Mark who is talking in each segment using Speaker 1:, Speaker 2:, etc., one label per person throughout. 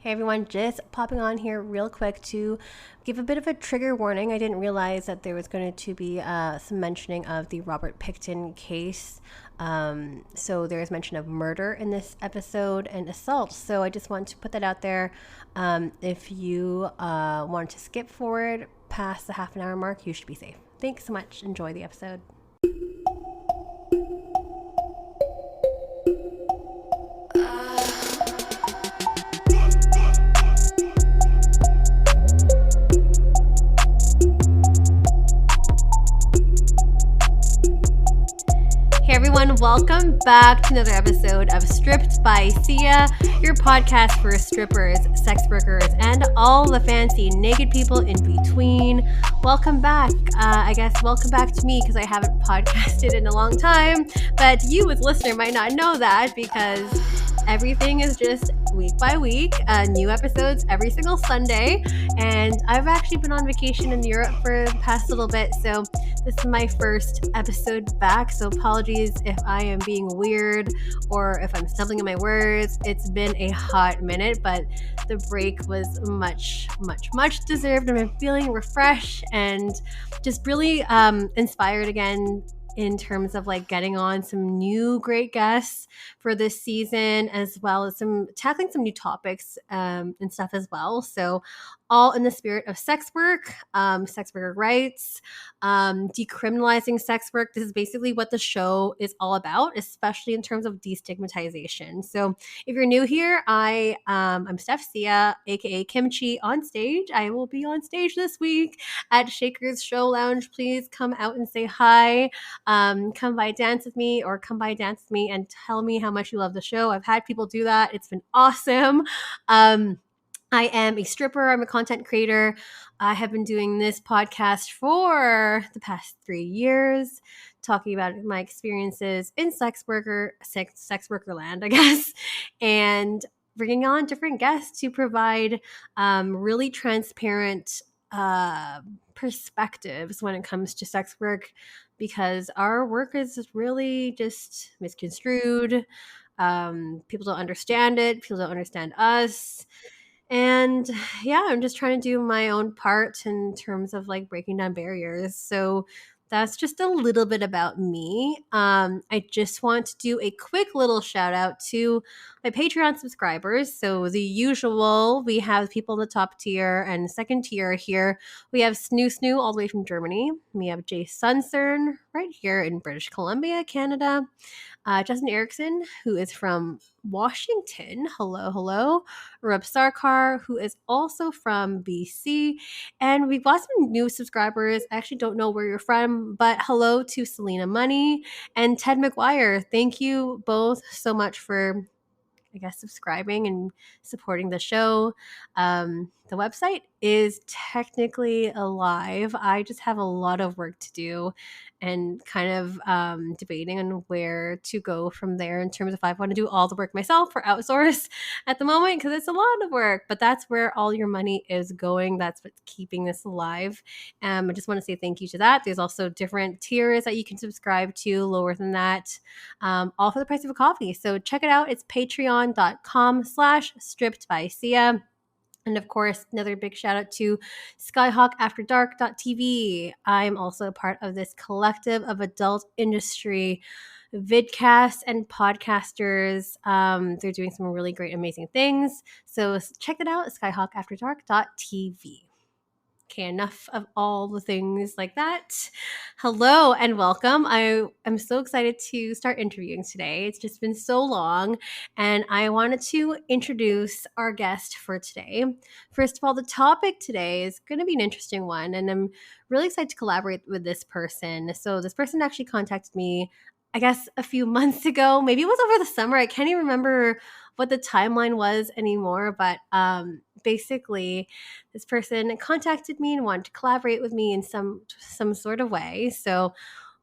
Speaker 1: Hey everyone, just popping on here real quick to give a bit of a trigger warning. I didn't realize that there was going to be some mentioning of the Robert Pickton case. So there is mention of murder in this episode and assault. So I just want to put that out there. If you want to skip forward past the half an hour mark, you should be safe. Thanks so much. Enjoy the episode. Everyone, welcome back to another episode of Stripped by Sia, your podcast for strippers, sex workers, and all the fancy naked people in between. Welcome back. Welcome back to me because I haven't podcasted in a long time, but you as a listener might not know that because everything is just week by week, new episodes every single Sunday, and I've actually been on vacation in Europe for the past little bit, so this is my first episode back, so apologies if I am being weird or if I'm stumbling in my words. It's been a hot minute, but the break was much deserved, and I'm feeling refreshed and just really inspired again in terms of like getting on some new great guests for this season, as well as tackling some new topics and stuff as well. So all in the spirit of sex work, sex worker rights, decriminalizing sex work. This is basically what the show is all about, especially in terms of destigmatization. So if you're new here, I'm Steph Sia, aka Kimchi, on stage. I will be on stage this week at Shaker's Show Lounge. Please come out and say hi. Come by dance with me, or come by dance with me and tell me how much you love the show. I've had people do that. It's been awesome. I am a stripper. I'm a content creator. I have been doing this podcast for the past 3 years, talking about my experiences in sex worker land, I guess, and bringing on different guests to provide really transparent perspectives when it comes to sex work, because our work is really just misconstrued. People don't understand it. People don't understand us. And yeah, I'm just trying to do my own part in terms of like breaking down barriers. So that's just a little bit about me. I just want to do a quick little shout out to my Patreon subscribers. So the usual, we have people in the top tier and second tier here. We have Snoo all the way from Germany. We have Jay Suncern right here in British Columbia, Canada. Justin Erickson, who is from Washington. Hello. Rub Sarkar, who is also from BC. And we've got some new subscribers. I actually don't know where you're from, but hello to Selena Money and Ted McGuire. Thank you both so much for, subscribing and supporting the show. The website is technically alive. I just have a lot of work to do and kind of debating on where to go from there in terms of if I want to do all the work myself or outsource at the moment, because it's a lot of work, but that's where all your money is going. That's what's keeping this alive. I just want to say thank you to that. There's also different tiers that you can subscribe to, lower than that, all for the price of a coffee. So check it out. It's patreon.com/strippedbysia. And of course, another big shout out to skyhawkafterdark.tv. I'm also a part of this collective of adult industry vidcasts and podcasters. They're doing some really great, amazing things. So check it out, skyhawkafterdark.tv. Okay, enough of all the things like that. Hello and welcome. I am so excited to start interviewing today. It's just been so long, and I wanted to introduce our guest for today. First of all, the topic today is going to be an interesting one, and I'm really excited to collaborate with this person. So this person actually contacted me, I guess, a few months ago. Maybe it was over the summer. I can't even remember what the timeline was anymore, but basically this person contacted me and wanted to collaborate with me in some sort of way. So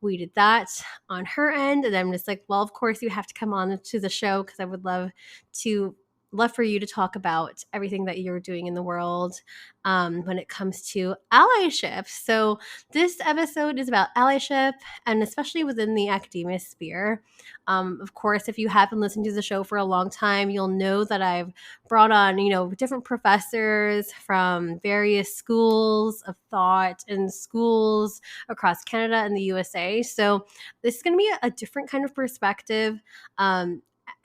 Speaker 1: we did that on her end, and I'm just like, well, of course you have to come on to the show because I would love to love for you to talk about everything that you're doing in the world when it comes to allyship. So this episode is about allyship, and especially within the academia sphere. Of course, if you haven't listened to the show for a long time, you'll know that I've brought on, different professors from various schools of thought and schools across Canada and the USA. So this is going to be a different kind of perspective.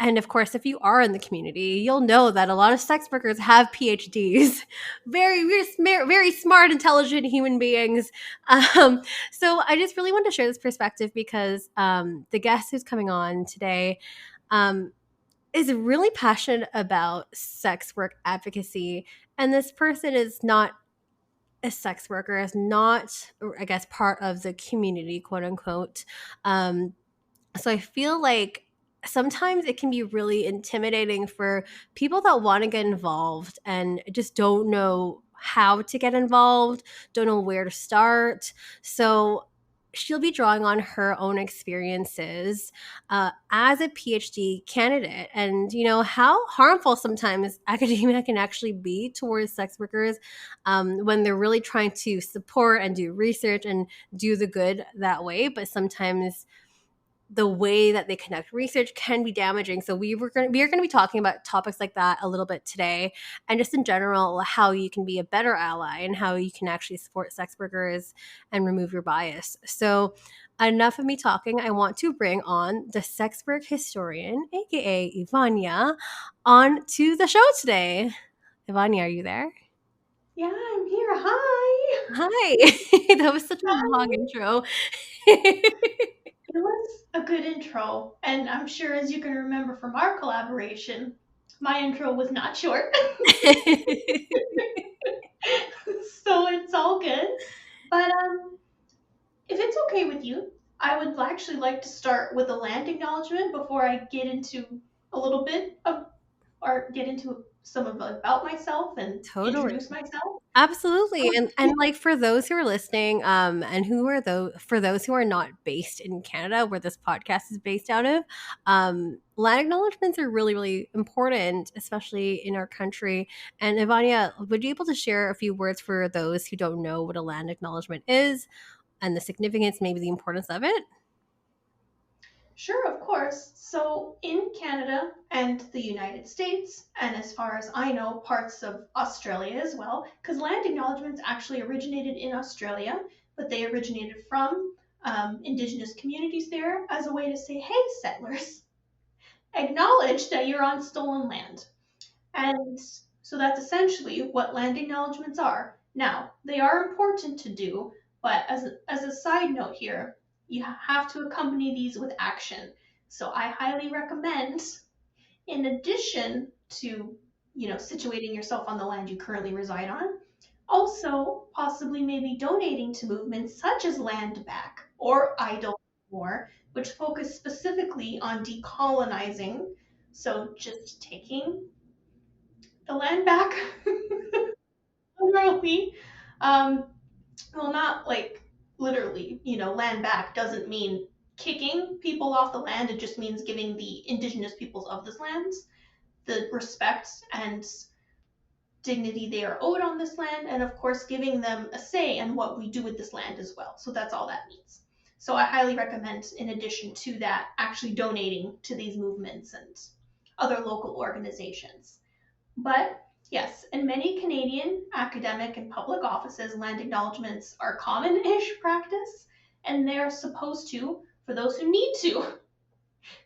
Speaker 1: And of course, if you are in the community, you'll know that a lot of sex workers have PhDs, very smart, intelligent human beings. So I just really want to share this perspective because the guest who's coming on today is really passionate about sex work advocacy. And this person is not a sex worker, is not, I guess, part of the community, quote unquote. So I feel like sometimes it can be really intimidating for people that want to get involved and just don't know how to get involved, don't know where to start. So she'll be drawing on her own experiences as a PhD candidate, and how harmful sometimes academia can actually be towards sex workers when they're really trying to support and do research and do the good that way, but sometimes the way that they conduct research can be damaging. So we are going to be talking about topics like that a little bit today, and just in general how you can be a better ally and how you can actually support sex workers and remove your bias. So enough of me talking. I want to bring on the sex work historian, aka Evania, on to the show today. Evania, are you there?
Speaker 2: Yeah, I'm here. Hi.
Speaker 1: Hi. That was such a long
Speaker 2: Hi.
Speaker 1: intro.
Speaker 2: It was a good intro, and I'm sure as you can remember from our collaboration, my intro was not short. So it's all good. But if it's okay with you, I would actually like to start with a land acknowledgement before I get into a little bit of or get into some of about myself and
Speaker 1: Totally.
Speaker 2: introduce myself.
Speaker 1: Absolutely. And
Speaker 2: Okay.
Speaker 1: like for those who are listening, and who are those for those who are not based in Canada, where this podcast is based out of, land acknowledgements are really, really important, especially in our country. And Ivania, would you be able to share a few words for those who don't know what a land acknowledgement is and the significance, maybe the importance of it?
Speaker 2: Sure, of course. So, in Canada and the United States, and as far as I know, parts of Australia as well, because land acknowledgements actually originated in Australia, but they originated from Indigenous communities there as a way to say, hey, settlers, acknowledge that you're on stolen land. And so that's essentially what land acknowledgements are. Now, they are important to do, but as a side note here, you have to accompany these with action. So I highly recommend, in addition to, situating yourself on the land you currently reside on, also possibly maybe donating to movements such as Land Back or Idle More, which focus specifically on decolonizing. So just taking the land back literally. Um, well, not like literally, land back doesn't mean kicking people off the land. It just means giving the indigenous peoples of this land the respect and dignity they are owed on this land, and of course, giving them a say in what we do with this land as well. So that's all that means. So I highly recommend, in addition to that, actually donating to these movements and other local organizations. But yes, in many Canadian academic and public offices, land acknowledgements are common ish practice, and they're supposed to for those who need to.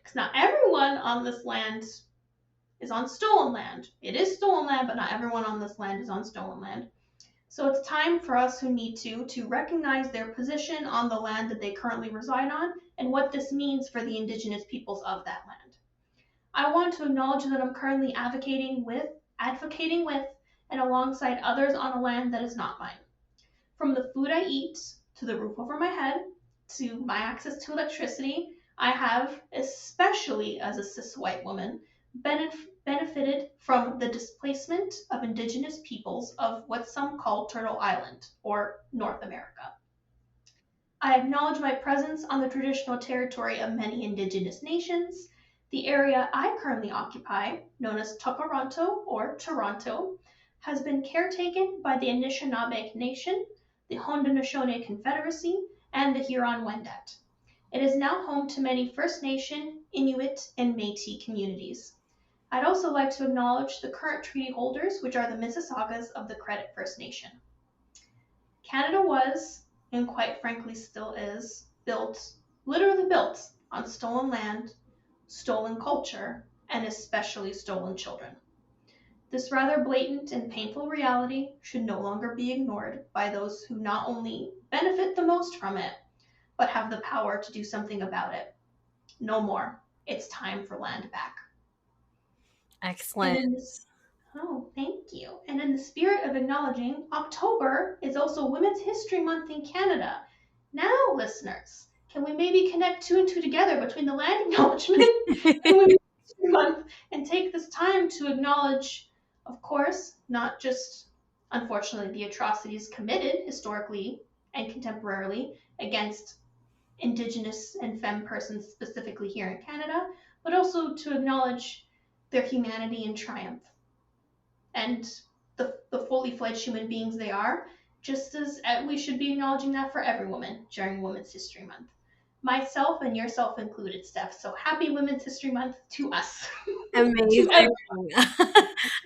Speaker 2: Because not everyone on this land is on stolen land. It is stolen land, but not everyone on this land is on stolen land. So it's time for us who need to recognize their position on the land that they currently reside on and what this means for the Indigenous peoples of that land. I want to acknowledge that I'm currently advocating with, and alongside others on a land that is not mine. From the food I eat, to the roof over my head, to my access to electricity, I have, especially as a cis white woman, benefited from the displacement of indigenous peoples of what some call Turtle Island, or North America. I acknowledge my presence on the traditional territory of many indigenous nations, The area I currently occupy, known as Toronto or Toronto, has been caretaken by the Anishinaabe Nation, the Haudenosaunee Confederacy, and the Huron-Wendat. It is now home to many First Nation, Inuit, and Métis communities. I'd also like to acknowledge the current treaty holders, which are the Mississaugas of the Credit First Nation. Canada was, and quite frankly still is, literally built, on stolen land, stolen culture, and especially stolen children. This rather blatant and painful reality should no longer be ignored by those who not only benefit the most from it, but have the power to do something about it. No more. It's time for land back.
Speaker 1: Excellent.
Speaker 2: Thank you. And in the spirit of acknowledging, October is also Women's History Month in Canada. Now, listeners, can we maybe connect two and two together between the land acknowledgement and Women's History Month and take this time to acknowledge, of course, not just, unfortunately, the atrocities committed historically and contemporarily against Indigenous and femme persons specifically here in Canada, but also to acknowledge their humanity and triumph and the fully fledged human beings they are, just as we should be acknowledging that for every woman during Women's History Month. Myself and yourself included, Steph. So happy Women's History Month to us.
Speaker 1: Amazing.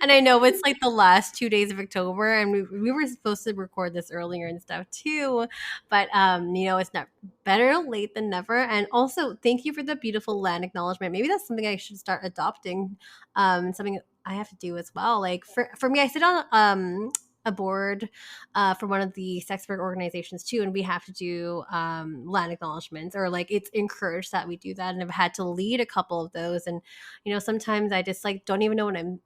Speaker 1: And I know it's like the last 2 days of October, and we were supposed to record this earlier and stuff too, but it's not better late than never. And also, thank you for the beautiful land acknowledgement. Maybe that's something I should start adopting. Something I have to do as well. Like for me, I sit on a board for one of the sex work organizations too, and we have to do land acknowledgements, or like it's encouraged that we do that, and I've had to lead a couple of those. And sometimes I just like don't even know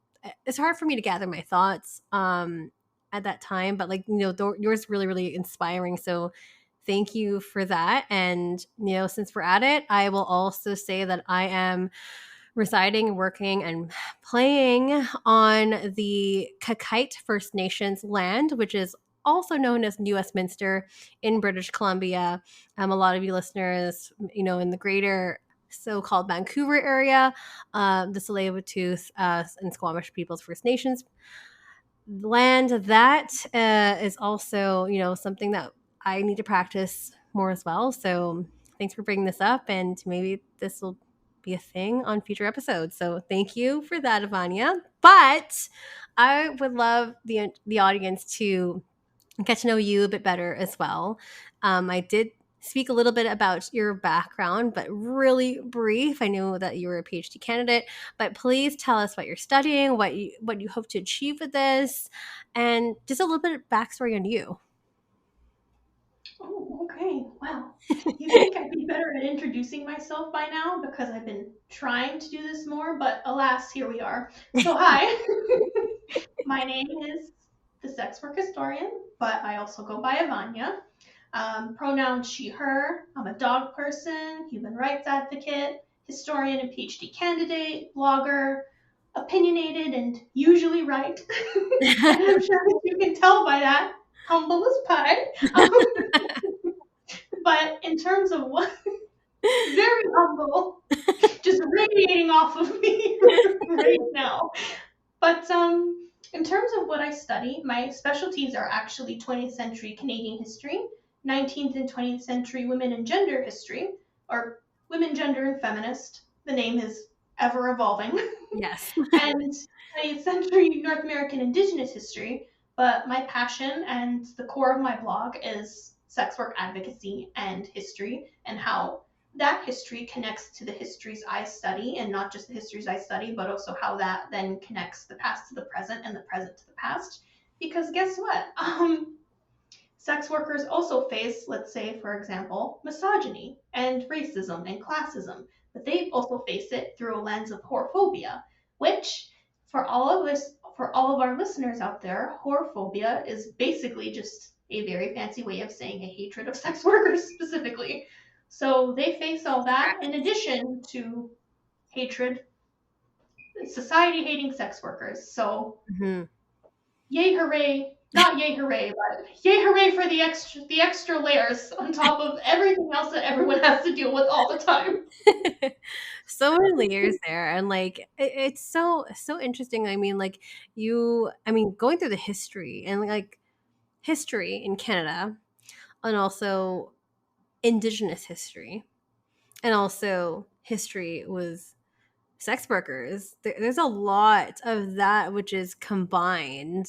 Speaker 1: it's hard for me to gather my thoughts at that time, but like yours really, really inspiring, so thank you for that. And since we're at it, I will also say that I am residing, working, and playing on the Kakite First Nations land, which is also known as New Westminster in British Columbia. A lot of you listeners, in the greater so-called Vancouver area, the Tsleil-Waututh and Squamish Peoples First Nations land. That is also, something that I need to practice more as well. So thanks for bringing this up, and maybe this will be a thing on future episodes. So thank you for that, Evania. But I would love the audience to get to know you a bit better as well. I did speak a little bit about your background, but really brief. I know that you were a PhD candidate, but please tell us what you're studying, what you hope to achieve with this, and just a little bit of backstory on you.
Speaker 2: Oh, okay. Wow. You think I'd be better at introducing myself by now because I've been trying to do this more, but alas, here we are. So hi, my name is the sex work historian, but I also go by Evania. Pronouns she, her. I'm a dog person, human rights advocate, historian and PhD candidate, blogger, opinionated and usually right. And I'm sure that you can tell by that, humble as pie. But in terms of what, very humble, just radiating off of me right now. But in terms of what I study, my specialties are actually 20th century Canadian history, 19th and 20th century women and gender history, or women, gender, and feminist. The name is ever evolving.
Speaker 1: Yes.
Speaker 2: And 20th century North American Indigenous history. But my passion and the core of my blog is sex work advocacy and history, and how that history connects to the histories I study, and not just the histories I study, but also how that then connects the past to the present and the present to the past. Because guess what? Sex workers also face, let's say, for example, misogyny and racism and classism, but they also face it through a lens of whorephobia, which for all of our listeners out there, whorephobia is basically just a very fancy way of saying a hatred of sex workers specifically. So they face all that in addition to hatred, society hating sex workers. So yay hooray, not yay hooray, but yay hooray for the extra layers on top of everything else that everyone has to deal with all the time.
Speaker 1: So many layers there, and like it's so interesting. I mean, like going through the history and like history in Canada, and also Indigenous history, and also history with sex workers. There's a lot of that which is combined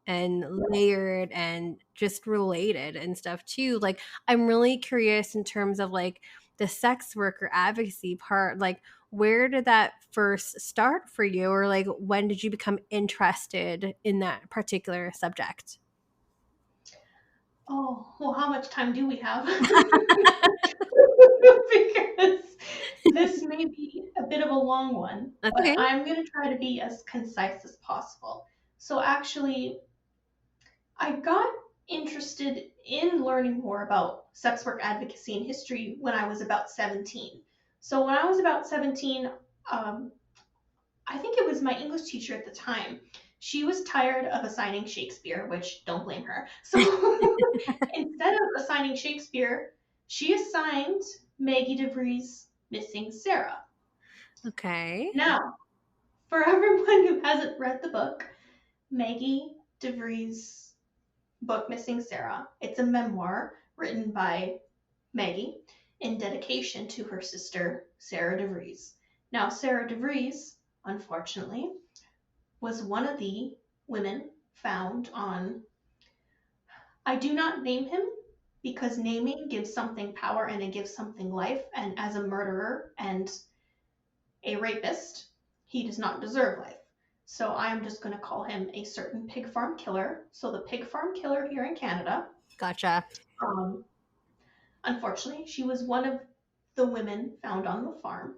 Speaker 1: and layered and just related and stuff too. Like I'm really curious in terms of like the sex worker advocacy part, like where did that first start for you, or like when did you become interested in that particular subject?
Speaker 2: Oh, well, how much time do we have? Because this may be a bit of a long one,
Speaker 1: That's
Speaker 2: but
Speaker 1: okay.
Speaker 2: I'm going to try to be as concise as possible. So, actually, I got interested in learning more about sex work advocacy and history when I was about 17. So, when I was about 17, um, I think it was my English teacher at the time. She was tired of assigning Shakespeare, which don't blame her. So instead of assigning Shakespeare, she assigned Maggie DeVries Missing Sarah.
Speaker 1: Okay.
Speaker 2: Now, for everyone who hasn't read the book, Maggie DeVries' book Missing Sarah, it's a memoir written by Maggie in dedication to her sister Sarah DeVries. Now, Sarah DeVries, unfortunately, was one of the women found on. I do not name him because naming gives something power and it gives something life. And as a murderer and a rapist, he does not deserve life. So I am just going to call him a certain pig farm killer. So the pig farm killer here in Canada.
Speaker 1: Gotcha.
Speaker 2: Um, Unfortunately, she was one of the women found on the farm.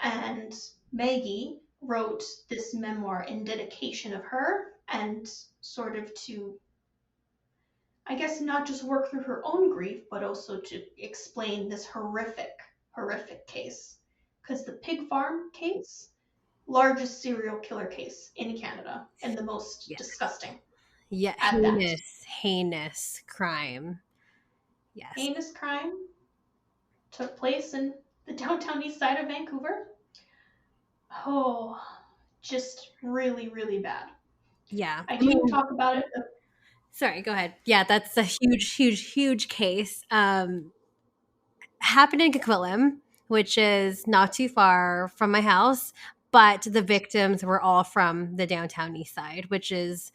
Speaker 2: And Maggie wrote this memoir in dedication of her and sort of to, I guess, not just work through her own grief, but also to explain this horrific case. Because the pig farm case, largest serial killer case in Canada, and the most
Speaker 1: Yeah.
Speaker 2: disgusting
Speaker 1: Yeah.
Speaker 2: at that.
Speaker 1: Heinous crime. Yes.
Speaker 2: Heinous crime took place in the downtown east side of Vancouver. Oh, just really, really bad.
Speaker 1: Yeah.
Speaker 2: I
Speaker 1: I
Speaker 2: do
Speaker 1: mean,
Speaker 2: talk about it.
Speaker 1: sorry, go ahead. Yeah, that's a huge case. Happened in Coquitlam, which is not too far from my house, but the victims were all from the downtown east side, which is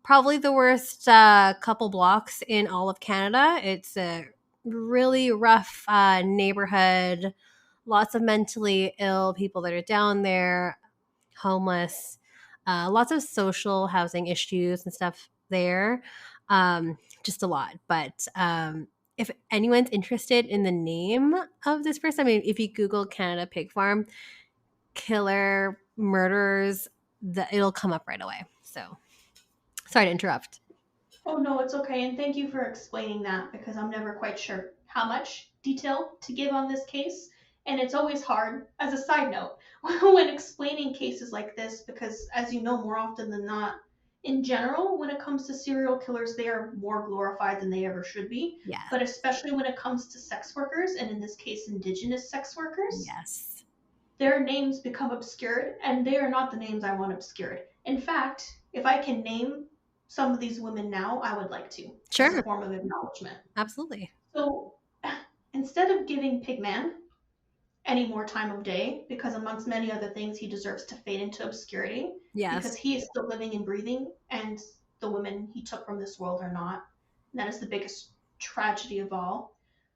Speaker 1: probably the worst couple blocks in all of Canada. It's a really rough neighborhood, lots of mentally ill people that are down there, homeless, lots of social housing issues and stuff there. Just a lot. But if anyone's interested in the name of this person, I mean, if you Google Canada Pig Farm, killer, murderers, it'll come up right away. So sorry to interrupt.
Speaker 2: Oh no, it's okay, and thank you for explaining that because I'm never quite sure how much detail to give on this case. And it's always hard, as a side note, when explaining cases like this, because as you know, more often than not, in general, when it comes to serial killers, they are more glorified than they ever should be.
Speaker 1: Yeah.
Speaker 2: But especially when it comes to sex workers, and in this case, Indigenous sex workers,
Speaker 1: Yes.
Speaker 2: their names become obscured, and they are not the names I want obscured. In fact, if I can name some of these women now, I would like to, as a
Speaker 1: Sure.
Speaker 2: form of acknowledgement.
Speaker 1: Absolutely.
Speaker 2: So instead of giving Pigman any more time of day, because amongst many other things, he deserves to fade into obscurity,
Speaker 1: Yes.
Speaker 2: because he is still living and breathing, and the women he took from this world are not. And that is the biggest tragedy of all.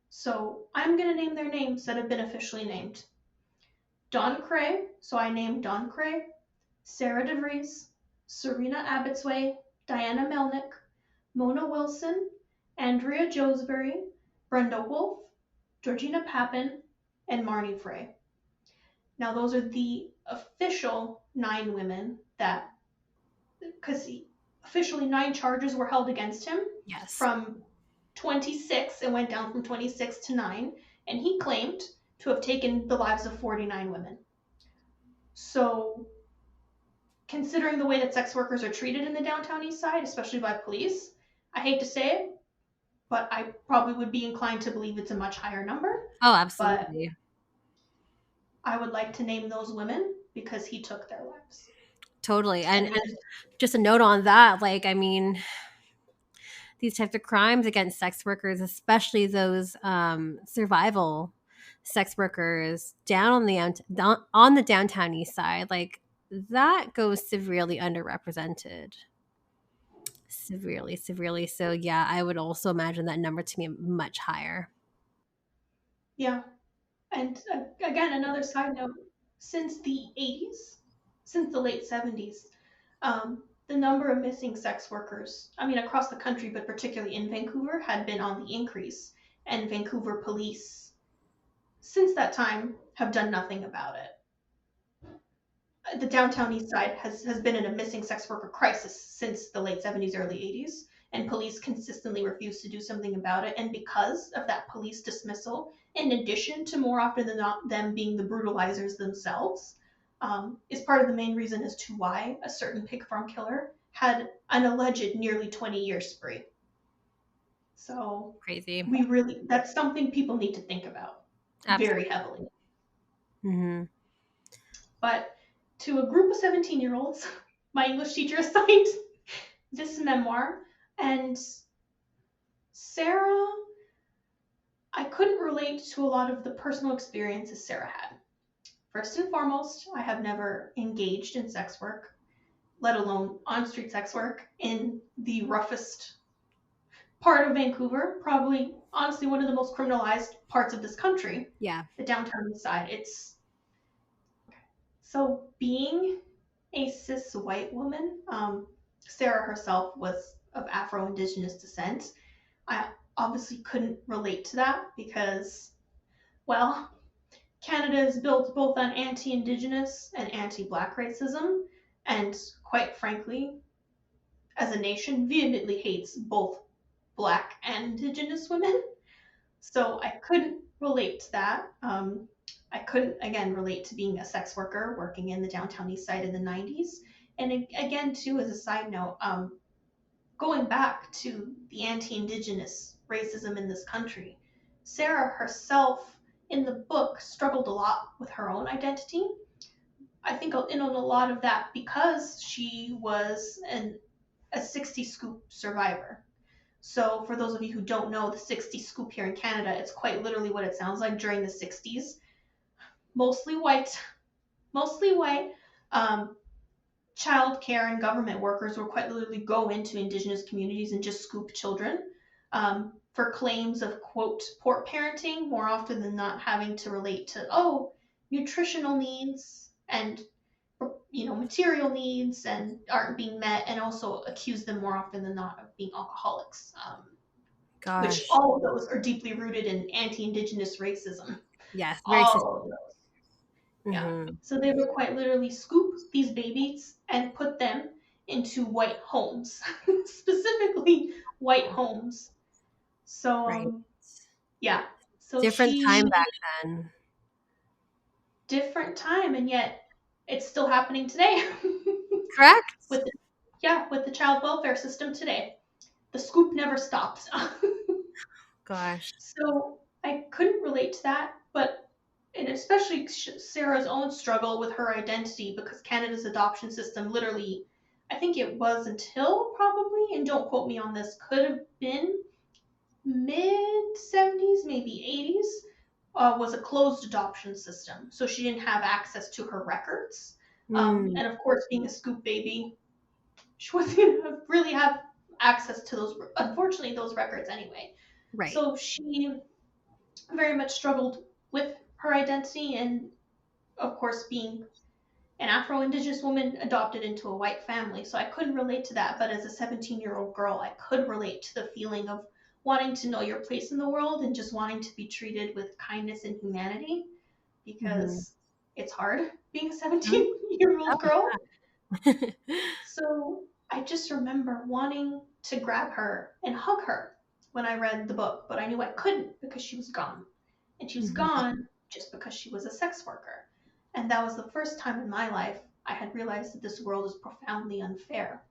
Speaker 2: So I'm going to name their names that have been officially named. Don Cray, so I named Don Cray, Sarah DeVries, Serena Abbotsway, Diana Melnick, Mona Wilson, Andrea Joesbury, Brenda Wolfe, Georgina Papin, and Marnie Frey. Now, those are the official 9 women that, because officially 9 charges were held against him
Speaker 1: Yes.
Speaker 2: from 26, it went down from 26 to 9, and he claimed to have taken the lives of 49 women. So considering the way that sex workers are treated in the downtown east side, especially by police, I hate to say it, but I probably would be inclined to believe it's a much higher number.
Speaker 1: Oh,
Speaker 2: But
Speaker 1: absolutely.
Speaker 2: I would like to name those women because he took their lives.
Speaker 1: Totally. And
Speaker 2: And
Speaker 1: just a note on that, like, I mean, these types of crimes against sex workers, especially those survival sex workers down on the downtown east side, like that goes severely underrepresented. Severely. So yeah, I would also imagine that number to be much higher.
Speaker 2: yeah, and again, another side note: since the 80s, since the late 70s, the number of missing sex workers, I mean, across the country, but particularly in Vancouver, had been on the increase, and Vancouver police, since that time, have done nothing about it. The downtown east side has been in a missing sex worker crisis since the late 70s, early 80s, and police consistently refuse to do something about it. And because of that police dismissal, in addition to more often than not them being the brutalizers themselves, is part of the main reason as to why a certain pig farm killer had an alleged nearly 20-year spree. So
Speaker 1: Crazy.
Speaker 2: that's something people need to think about very
Speaker 1: Absolutely.
Speaker 2: heavily.
Speaker 1: Mm-hmm.
Speaker 2: But to a group of 17-year-olds, my English teacher assigned this memoir. And Sarah, I couldn't relate to a lot of the personal experiences Sarah had. First and foremost, I have never engaged in sex work, let alone on street sex work, in the roughest part of Vancouver, probably honestly one of the most criminalized parts of this country,
Speaker 1: Yeah.
Speaker 2: the downtown east side. It's so being a cis white woman, Sarah herself was of Afro Indigenous descent. I obviously couldn't relate to that because, well, Canada is built both on anti Indigenous and anti Black racism, and quite frankly, as a nation, vehemently hates both Black and Indigenous women. So I couldn't relate to that. I couldn't, again, relate to being a sex worker working in the downtown east side in the 90s. And again, too, as a side note, going back to the anti Indigenous racism in this country, Sarah herself in the book struggled a lot with her own identity. I think in a lot of that because she was a 60 scoop survivor. So, for those of you who don't know, the 60 scoop here in Canada, it's quite literally what it sounds like during the 60s. Mostly white, mostly white. Child care and government workers will quite literally go into Indigenous communities and just scoop children for claims of, quote, poor parenting, more often than not having to relate to, oh, nutritional needs and material needs and aren't being met, and also accuse them more often than not of being alcoholics, which
Speaker 1: Gosh.
Speaker 2: all of those are deeply rooted in anti-Indigenous racism.
Speaker 1: Yes. Very
Speaker 2: All of
Speaker 1: suspicious.
Speaker 2: those. Yeah.
Speaker 1: Mm-hmm.
Speaker 2: So they would quite literally scoop these babies and put them into white homes, specifically white homes. So,
Speaker 1: Right.
Speaker 2: yeah. So
Speaker 1: Different time
Speaker 2: she,
Speaker 1: back then.
Speaker 2: different time, and yet it's still happening today.
Speaker 1: Correct?
Speaker 2: with the, yeah, with the child welfare system today. The scoop never stops.
Speaker 1: Gosh.
Speaker 2: So I couldn't relate to that, but and especially Sarah's own struggle with her identity because Canada's adoption system literally, I think it was until probably, and don't quote me on this, could have been mid 70s, maybe 80s, was a closed adoption system. So she didn't have access to her records.
Speaker 1: Mm,
Speaker 2: And of course, being a scoop baby, she wasn't going to really have access to those, unfortunately, those records anyway.
Speaker 1: right.
Speaker 2: So she very much struggled with her identity, and of course being an Afro-Indigenous woman adopted into a white family. So I couldn't relate to that, but as a 17-year-old girl, I could relate to the feeling of wanting to know your place in the world and just wanting to be treated with kindness and humanity
Speaker 1: Mm-hmm.
Speaker 2: because it's hard being a 17-year-old girl. So I just remember wanting to grab her and hug her when I read the book, but I knew I couldn't because she was gone. And she was
Speaker 1: Mm-hmm.
Speaker 2: gone just because she was a sex worker. And that was the first time in my life I had realized that this world is profoundly unfair.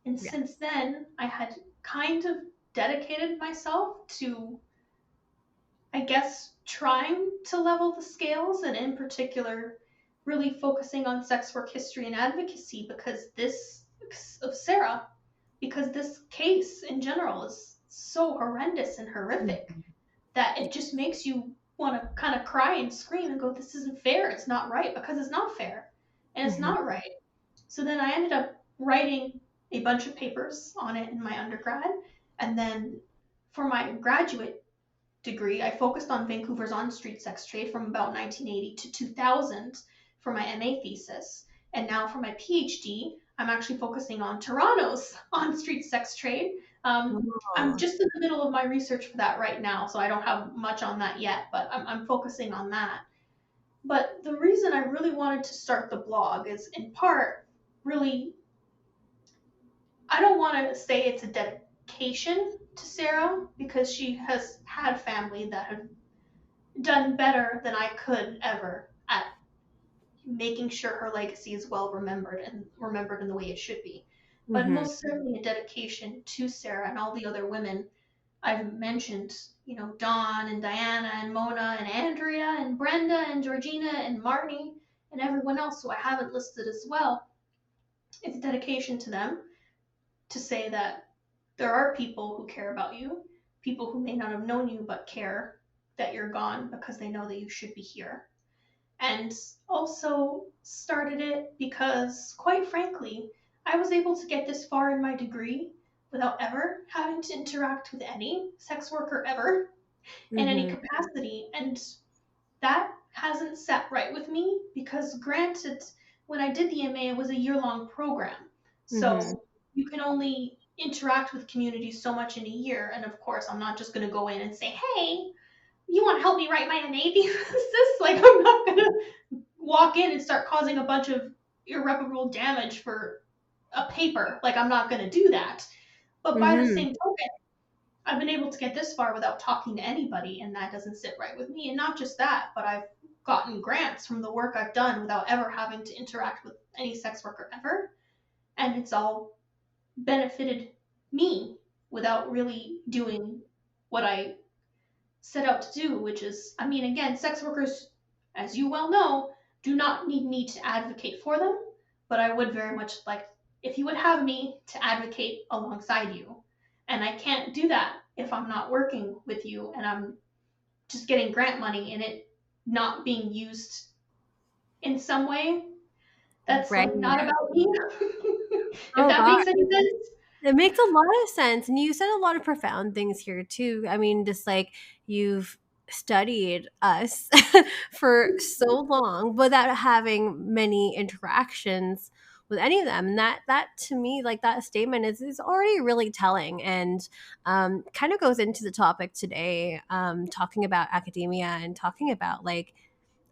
Speaker 2: And
Speaker 1: Yeah.
Speaker 2: since then, I had kind of dedicated myself to I guess, trying to level the scales, and in particular, really focusing on sex work history and advocacy because this of Sarah, because this case in general is so horrendous and horrific
Speaker 1: Mhm.
Speaker 2: that it just makes you want to kind of cry and scream and go, this isn't fair. It's not right, because it's not fair and it's
Speaker 1: Mhm.
Speaker 2: not right. So then I ended up writing a bunch of papers on it in my undergrad. And then for my graduate degree, I focused on Vancouver's on street sex trade from about 1980 to 2000 for my MA thesis. And now for my PhD, I'm actually focusing on Toronto's on street sex trade. I'm
Speaker 1: Oh.
Speaker 2: just in the middle of my research for that right now, so I don't have much on that yet, but I'm focusing on that. But the reason I really wanted to start the blog is in part really, I don't want to say it's a dedication to Sarah because she has had family that have done better than I could ever at making sure her legacy is well remembered and remembered in the way it should be. But
Speaker 1: Mhm.
Speaker 2: most certainly a dedication to Sarah and all the other women I've mentioned, Dawn and Diana and Mona and Andrea and Brenda and Georgina and Marnie and everyone else who I haven't listed as well. It's a dedication to them to say that there are people who care about you, people who may not have known you but care that you're gone because they know that you should be here. And also started it because, quite frankly, I was able to get this far in my degree without ever having to interact with any sex worker ever in any
Speaker 1: Mhm.
Speaker 2: capacity. And that hasn't sat right with me because, granted, when I did the MA, it was a year-long program.
Speaker 1: Mhm.
Speaker 2: So you can only interact with communities so much in a year. And of course, I'm not just going to go in and say, hey, you want to help me write my MA thesis? Like, I'm not going to walk in and start causing a bunch of irreparable damage for a paper. Like, I'm not going to do that. But by the
Speaker 1: Mhm.
Speaker 2: same token, I've been able to get this far without talking to anybody, and that doesn't sit right with me. And not just that, but I've gotten grants from the work I've done without ever having to interact with any sex worker ever. And it's all benefited me without really doing what I set out to do, which is, I mean, again, sex workers, as you well know, do not need me to advocate for them, but I would very much like if you would have me to advocate alongside you. And I can't do that if I'm not working with you and I'm just getting grant money and it not being used in some way that's
Speaker 1: Right.
Speaker 2: like not about me. If
Speaker 1: Oh
Speaker 2: that
Speaker 1: God.
Speaker 2: makes any sense.
Speaker 1: It makes a lot of sense. And you said a lot of profound things here too. I mean, just like you've studied us for so long without having many interactions with any of them. And that to me, like that statement is already really telling and kind of goes into the topic today, talking about academia and talking about like,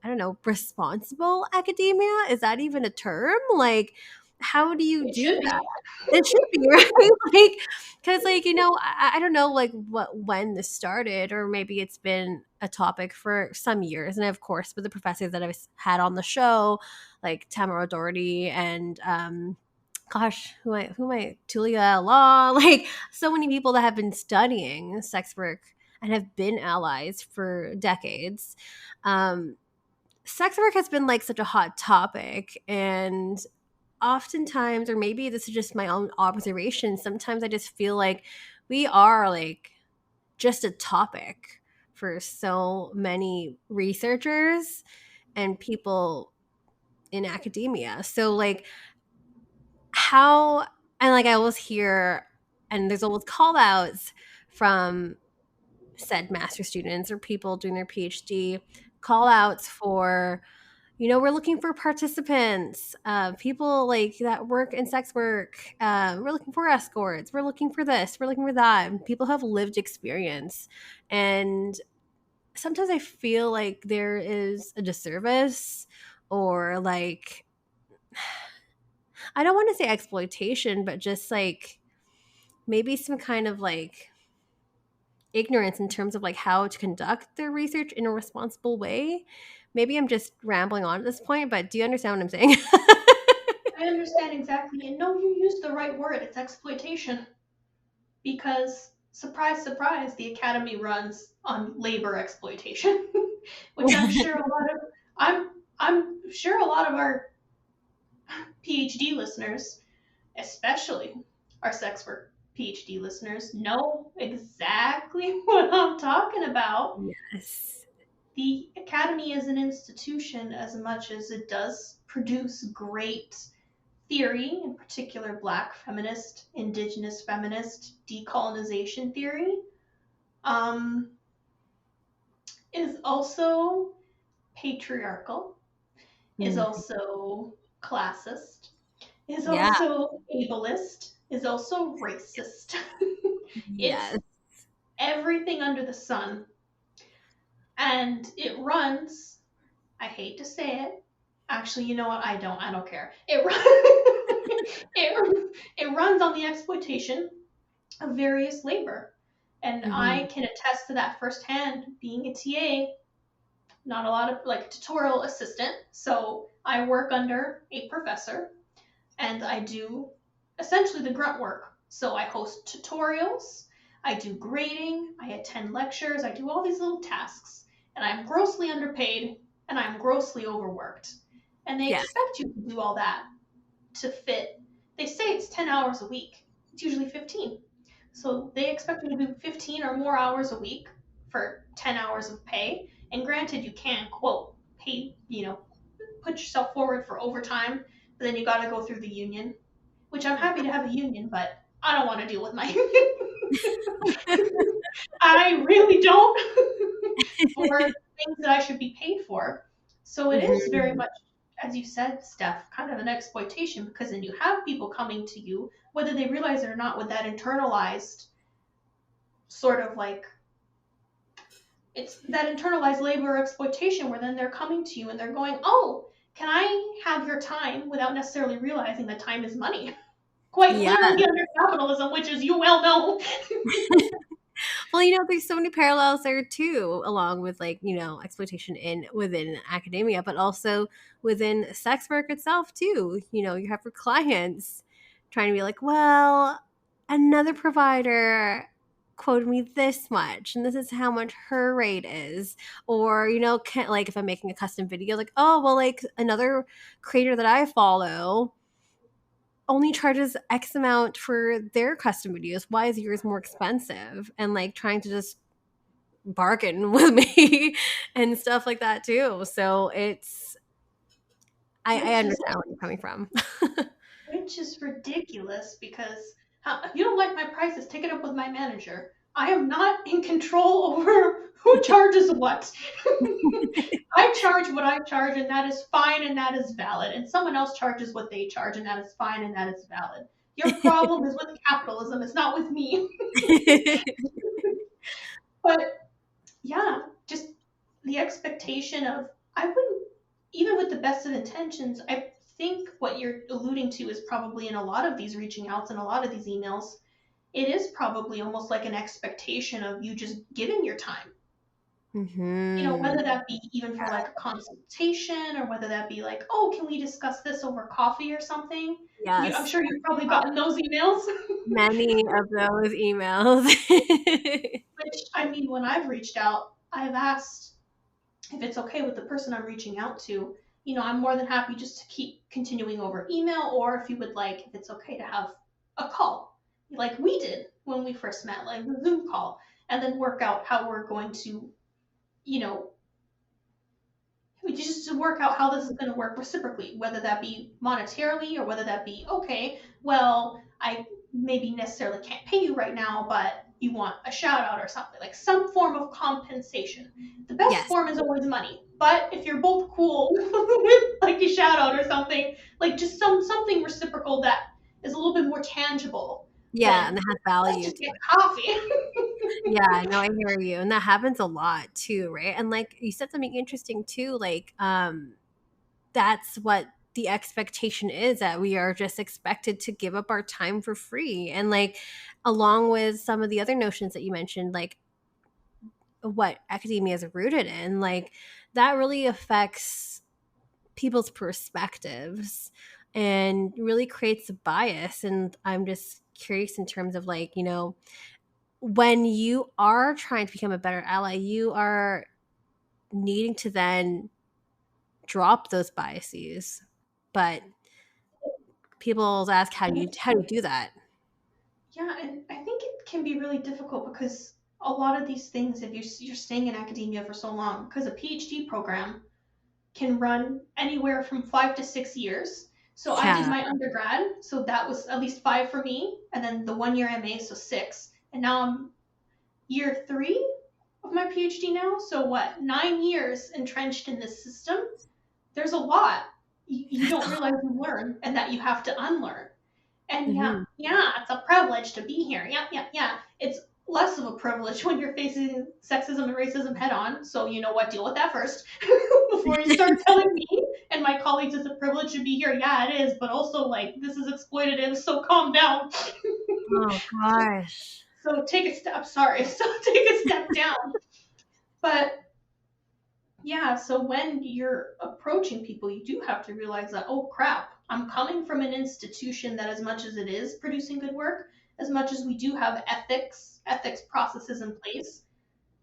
Speaker 1: I don't know, responsible academia. Is that even a term? Like, how do you
Speaker 2: It
Speaker 1: do
Speaker 2: should
Speaker 1: that?
Speaker 2: be.
Speaker 1: It should be, right? Like, because, like, I don't know, like, when this started, or maybe it's been a topic for some years. And of course, with the professors that I've had on the show, like Tamara Doherty and, gosh, Tulia Law, like, so many people that have been studying sex work and have been allies for decades. Um, Sex work has been like such a hot topic, and oftentimes, or maybe this is just my own observation, sometimes I just feel like we are like just a topic for so many researchers and people in academia. So like how, and like I always hear, and there's always call outs from said master students or people doing their PhD, call outs for, we're looking for participants, people like that work in sex work. We're looking for escorts. We're looking for this. We're looking for that. And people have lived experience. And sometimes I feel like there is a disservice or like, I don't want to say exploitation, but just like maybe some kind of like ignorance in terms of like how to conduct their research in a responsible way. Maybe I'm just rambling on at this point, but do you understand what I'm saying?
Speaker 2: I understand exactly. And no, you used the right word. It's exploitation. Because surprise, surprise, the academy runs on labor exploitation, which I'm sure a lot of our PhD listeners, especially our sex work PhD listeners, know exactly what I'm talking about.
Speaker 1: Yes.
Speaker 2: The academy is an institution as much as it does produce great theory, in particular Black feminist, Indigenous feminist, decolonization theory, um, is also patriarchal, is
Speaker 1: Mhm.
Speaker 2: also classist, is
Speaker 1: Yeah.
Speaker 2: also ableist, is also racist. It's
Speaker 1: Yes.
Speaker 2: everything under the sun. And it runs, I hate to say it. Actually, you know what? I don't care. It runs on the exploitation of various labor. And I
Speaker 1: Mhm.
Speaker 2: can attest to that firsthand being a TA, not a lot of like tutorial assistant. So I work under a professor and I do essentially the grunt work. So I host tutorials, I do grading, I attend lectures, I do all these little tasks, and I'm grossly underpaid and I'm grossly overworked. And they
Speaker 1: Yes.
Speaker 2: expect you to do all that to fit. They say it's 10 hours a week, it's usually 15. So they expect you to do 15 or more hours a week for 10 hours of pay. And granted, you can, quote, pay, put yourself forward for overtime, but then you got to go through the union, which I'm happy to have a union, but I don't want to deal with my union. I really don't for things that I should be paid for. So it is very
Speaker 1: Mhm.
Speaker 2: much, as you said, Steph, kind of an exploitation because then you have people coming to you, whether they realize it or not, with that internalized sort of like it's that internalized labor exploitation where then they're coming to you and they're going, oh, can I have your time without necessarily realizing that time is money? Quite
Speaker 1: Yeah.
Speaker 2: literally under capitalism, which as you well know.
Speaker 1: Well, there's so many parallels there too, along with like, exploitation in within academia, but also within sex work itself too. You have your clients trying to be like, well, another provider quoted me this much and this is how much her rate is, or like if I'm making a custom video, like, oh well, like another creator that I follow only charges X amount for their custom videos. Why is yours more expensive? And like trying to just bargain with me and stuff like that too. So I
Speaker 2: which is
Speaker 1: understand where you're coming from.
Speaker 2: which is ridiculous because if you don't like my prices, take it up with my manager. I am not in control over who charges what. I charge what I charge, and that is fine and that is valid. And someone else charges what they charge, and that is fine and that is valid. Your problem is with capitalism, it's not with me. But yeah, just the expectation of, I wouldn't, even with the best of intentions, I think what you're alluding to is probably in a lot of these reaching outs and a lot of these emails, it is probably almost like an expectation of you just giving your time.
Speaker 1: Hmm.
Speaker 2: Whether that be even for like a consultation or whether that be like, oh, can we discuss this over coffee or something? I'm
Speaker 1: Yes.
Speaker 2: sure you've probably gotten those emails.
Speaker 1: Many of those emails.
Speaker 2: Which, I mean, when I've reached out, I've asked if it's okay with the person I'm reaching out to. I'm more than happy just to keep continuing over email, or if you would like, if it's okay to have a call, like we did when we first met, like the Zoom call, and then work out how we're going to, you know, we just to work out how this is going to work reciprocally, whether that be monetarily or whether that be, okay, well, I maybe necessarily can't pay you right now, but you want a shout out or something, like some form of compensation. The best
Speaker 1: Yes.
Speaker 2: form is always money. But if you're both cool with like a shout out or something, like just something reciprocal that is a little bit more tangible,
Speaker 1: Yeah,
Speaker 2: then
Speaker 1: and it has
Speaker 2: let's
Speaker 1: value
Speaker 2: just
Speaker 1: too.
Speaker 2: get coffee.
Speaker 1: Yeah, no, I hear you. And that happens a lot too, right? And like you said something interesting too, like that's what the expectation is, that we are just expected to give up our time for free. And like along with some of the other notions that you mentioned, like what academia is rooted in, like that really affects people's perspectives and really creates a bias. And I'm just curious in terms of like, when you are trying to become a better ally, you are needing to then drop those biases. But people ask, how do you do that?
Speaker 2: Yeah, and I think it can be really difficult because a lot of these things, if you're staying in academia for so long, because a PhD program can run anywhere from 5 to 6 years. So I did
Speaker 1: Yeah.
Speaker 2: my undergrad, so that was at least 5 for me, and then the 1 year MA, so 6. And now I'm year 3 of my PhD now. So what, 9 years entrenched in this system? There's a lot you don't realize you learn and that you have to unlearn. And yeah,
Speaker 1: Hmm.
Speaker 2: yeah, it's a privilege to be here. Yeah, yeah, yeah. It's less of a privilege when you're facing sexism and racism head on. So you know what? Deal with that first before you start telling me and my colleagues it's a privilege to be here. Yeah, it is, but also like this is exploitative. So calm down.
Speaker 1: Oh gosh.
Speaker 2: So take a step. Sorry. So take a step down. But yeah, so when you're approaching people, you do have to realize that, oh crap, I'm coming from an institution that, as much as it is producing good work, as much as we do have ethics processes in place,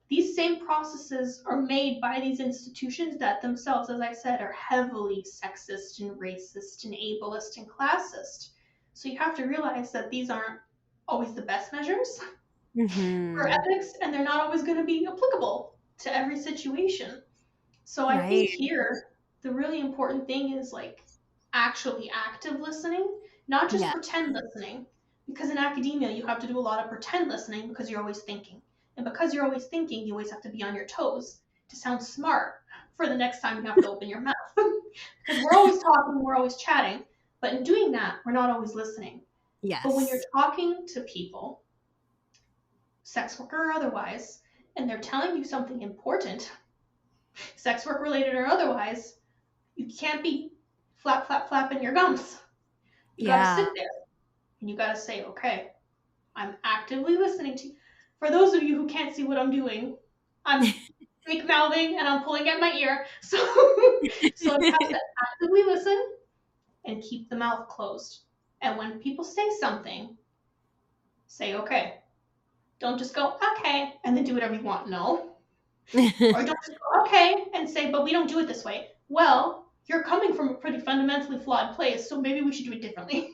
Speaker 2: these same processes are made by these institutions that themselves, as I said, are heavily sexist and racist and ableist and classist. So you have to realize that these aren't always the best measures for
Speaker 1: Hmm.
Speaker 2: ethics, and they're not always going to be applicable to every situation. So I think
Speaker 1: Right.
Speaker 2: here the really important thing is like actually active listening, not just
Speaker 1: Yeah.
Speaker 2: pretend listening. Because in academia you have to do a lot of pretend listening because you're always thinking. And because you're always thinking, you always have to be on your toes to sound smart for the next time you have to open your mouth. Because we're always talking, we're always chatting, but in doing that, we're not always listening. But when you're
Speaker 1: Yes.
Speaker 2: talking to people, sex worker or otherwise, and they're telling you something important, sex work related or otherwise, you can't be flapping your gums. You got to
Speaker 1: Yeah.
Speaker 2: sit there and you got to say, okay, I'm actively listening to you. For those of you who can't see what I'm doing, I'm fake mouthing and I'm pulling at my ear. So, so you have to actively listen and keep the mouth closed. And when people say something, say, okay. Don't just go, okay, and then do whatever you want. No. Or don't just go, okay, and say, but we don't do it this way. Well, you're coming from a pretty fundamentally flawed place, so maybe we should do it differently.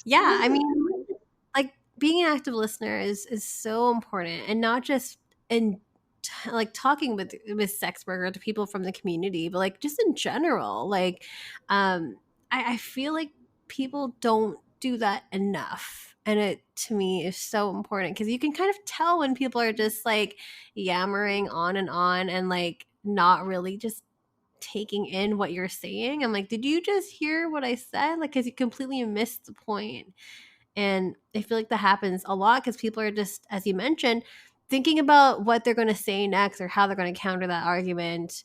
Speaker 1: Yeah,
Speaker 2: This
Speaker 1: I
Speaker 2: is
Speaker 1: mean, like being an active listener is so important, and not just in like talking with sex worker to people from the community, but like just in general. Like, I feel like people don't do that enough, and it to me is so important because you can kind of tell when people are just like yammering on and like not really just taking in what you're saying. I'm like, did you just hear what I said? Like, because you completely missed the point. And I feel like that happens a lot because people are just, as you mentioned, thinking about what they're going to say next or how they're going to counter that argument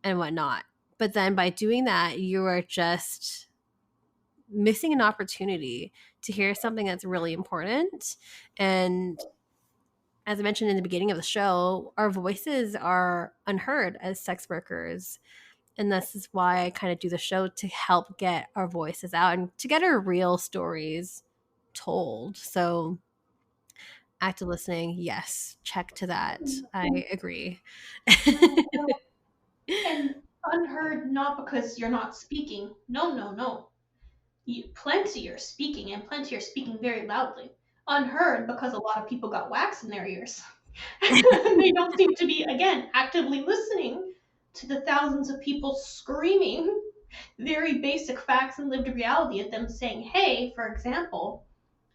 Speaker 1: and whatnot. But then by doing that, you are just missing an opportunity to hear something that's really important. And as I mentioned in the beginning of the show, our voices are unheard as sex workers. And this is why I kind of do the show to help get our voices out and to get our real stories told. So active listening, yes, check to that. I agree.
Speaker 2: no, no. And unheard not because you're not speaking. No, no, no. Plenty are speaking, and plenty are speaking very loudly. Unheard because a lot of people got wax in their ears. They don't seem to be, again, actively listening to the thousands of people screaming very basic facts and lived reality at them saying, hey, for example,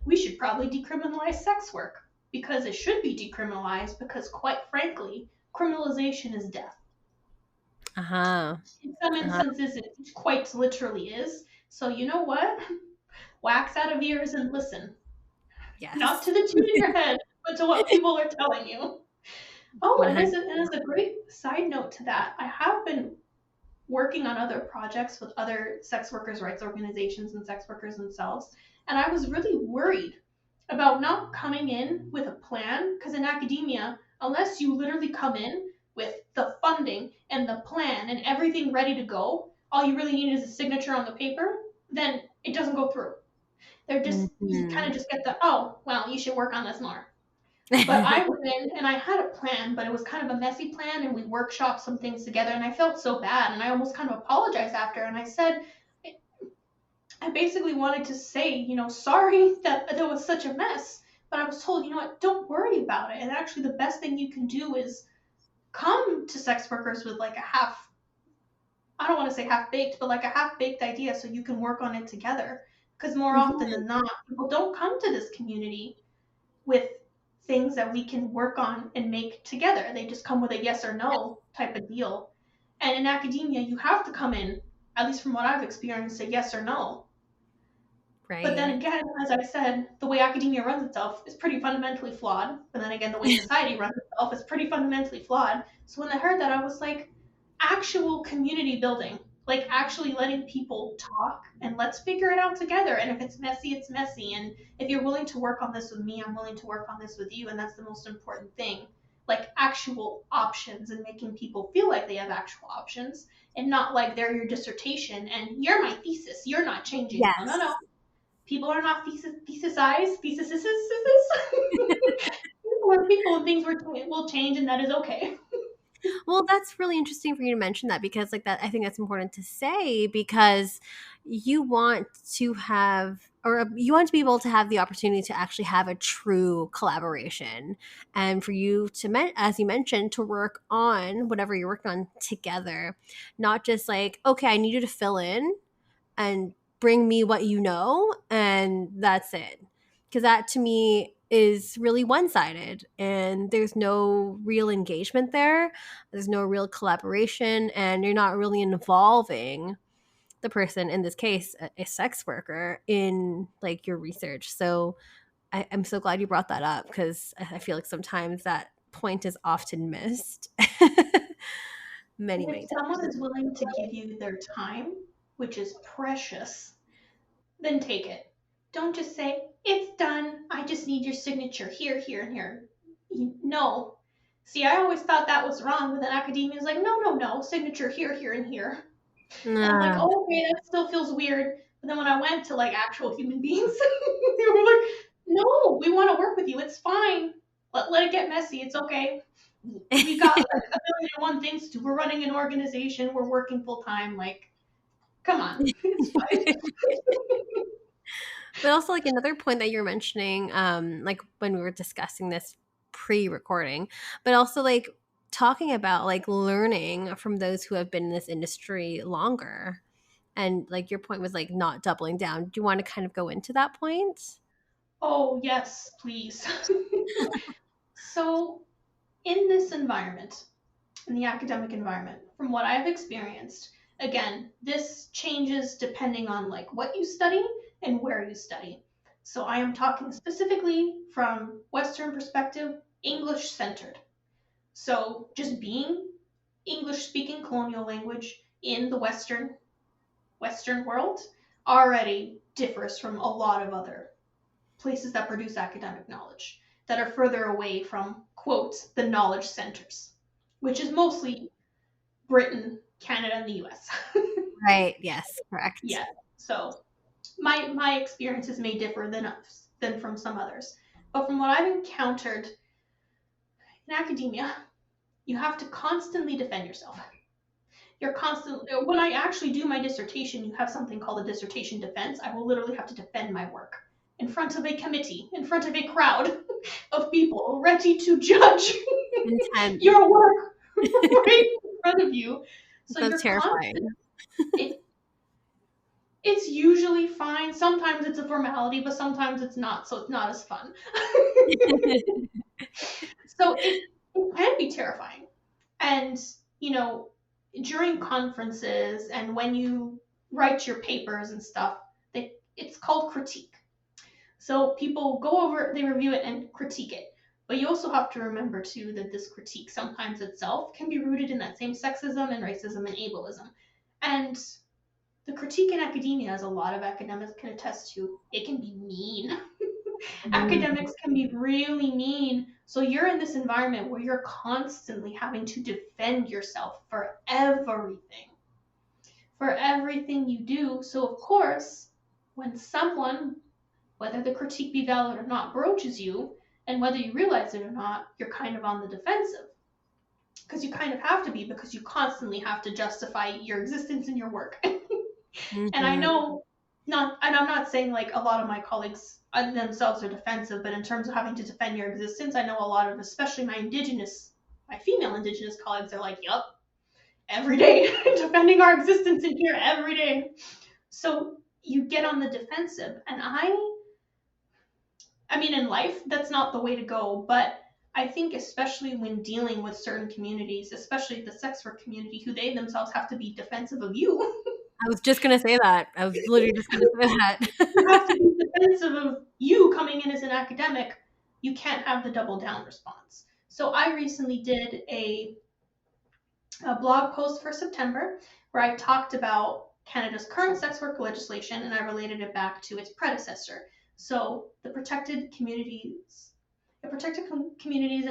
Speaker 2: we should probably decriminalize sex work because it should be decriminalized because, quite frankly, criminalization is death.
Speaker 1: Uh-huh.
Speaker 2: In some
Speaker 1: Uh-huh.
Speaker 2: instances, it quite literally is. So, you know what? Wax out of ears and listen. Not
Speaker 1: Yes.
Speaker 2: to the tune in your head, but to what people are telling you. Oh, and as
Speaker 1: 100.
Speaker 2: a great side note to that, I have been working on other projects with other sex workers' rights organizations and sex workers themselves. And I was really worried about not coming in with a plan, because in academia, unless you literally come in with the funding and the plan and everything ready to go, all you really need is a signature on the paper, then it doesn't go through. They're just, you kind
Speaker 1: Mhm.
Speaker 2: of just get the, oh, well, you should work on this more. But I went in and I had a plan, but it was kind of a messy plan, and we workshopped some things together, and I felt so bad, and I almost kind of apologized after, and I said, I basically wanted to say, sorry that there was such a mess, but I was told, don't worry about it. And actually, the best thing you can do is come to sex workers with like a half, I don't want to say half baked, but like a half baked idea so you can work on it together. Because more often
Speaker 1: Mhm.
Speaker 2: than not, people don't come to this community with things that we can work on and make together. They just come with a yes or no type of deal. And in academia, you have to come in, at least from what I've experienced, a yes or no. But then
Speaker 1: Right.
Speaker 2: again, as I said, the way academia runs itself is pretty fundamentally flawed. But then again, the way society runs itself is pretty fundamentally flawed. So when I heard that, I was like, actual community building, like actually letting people talk and let's figure it out together. And if it's messy, it's messy. And if you're willing to work on this with me, I'm willing to work on this with you. And that's the most important thing. Like actual options and making people feel like they have actual options and not like they're your dissertation and you're my thesis. You're not changing. No, no, no.
Speaker 1: Yes.
Speaker 2: People are not thesized, thesises. People are people and things will change, and that is okay.
Speaker 1: Well, that's really interesting for you to mention that because, like, that I think that's important to say because you want to have, or you want to be able to have the opportunity to actually have a true collaboration, and for you to, as you mentioned, to work on whatever you're working on together, not just like, okay, I need you to fill in and bring me what you know, and that's it. Because that to me is really one sided, and there's no real engagement there. There's no real collaboration, and you're not really involving the person, in this case, a sex worker, in like your research. So I'm so glad you brought that up because I feel like sometimes that point is often missed. Many,
Speaker 2: And if
Speaker 1: many
Speaker 2: someone
Speaker 1: times.
Speaker 2: is willing to give you their time, which is precious, then take it. Don't just say, it's done. I just need your signature here, here, and here. No. See, I always thought that was wrong, but then academia is like, no, no, no, signature here, here, and here. And I'm like,
Speaker 1: Ah.
Speaker 2: oh, okay, that still feels weird. But then when I went to like actual human beings, they were like, no, we want to work with you. It's fine. Let it get messy. It's okay. We got like a million and one things to do. We're running an organization. We're working full time. Like, come on. It's fine.
Speaker 1: But also, like another point that you're mentioning, like when we were discussing this pre-recording, but also like talking about like learning from those who have been in this industry longer. And like your point was like not doubling down. Do you want to kind of go into that point?
Speaker 2: Oh, yes, please. So, in this environment, in the academic environment, from what I've experienced, again, this changes depending on like what you study and where you study. So I am talking specifically from Western perspective, English centered. So just being English speaking colonial language in the Western world already differs from a lot of other places that produce academic knowledge that are further away from quote the knowledge centers, which is mostly Britain, Canada, and the US.
Speaker 1: Right. Yes. Correct.
Speaker 2: Yeah. So my experiences may differ than from some others. But from what I've encountered in academia, you have to constantly defend yourself. You're constantly when I actually do my dissertation, you have something called a dissertation defense. I will literally have to defend my work in front of a committee, in front of a crowd of people ready to judge
Speaker 1: Intense.
Speaker 2: your work right in front of you. So
Speaker 1: That's
Speaker 2: you're constant.
Speaker 1: terrifying.
Speaker 2: It, it's usually fine. Sometimes it's a formality, but sometimes it's not. So it's not as fun. So it can be terrifying. And, you know, during conferences and when you write your papers and stuff, it's called critique. So people go over, they review it and critique it. But you also have to remember too that this critique sometimes itself can be rooted in that same sexism and racism and ableism. And the critique in academia, as a lot of academics can attest to, it can be mean.
Speaker 1: Mm.
Speaker 2: Academics can be really mean. So you're in this environment where you're constantly having to defend yourself for everything you do. So, of course, when someone whether the critique be valid or not broaches you, and whether you realize it or not, you're kind of on the defensive. Because you kind of have to be, because you constantly have to justify your existence in your work. And I know, and I'm not saying like a lot of my colleagues themselves are defensive, but in terms of having to defend your existence, I know a lot of, especially my female Indigenous colleagues are like, yup, every day, defending our existence in here every day. So you get on the defensive. And I mean, in life, that's not the way to go, but I think especially when dealing with certain communities, especially the sex work community, who they themselves have to be defensive of you.
Speaker 1: I was just going to say that. I was literally just going to say that.
Speaker 2: You have to be defensive of you coming in as an academic. You can't have the double down response. So I recently did a blog post for September where I talked about Canada's current sex work legislation, and I related it back to its predecessor. So the Protected Communities and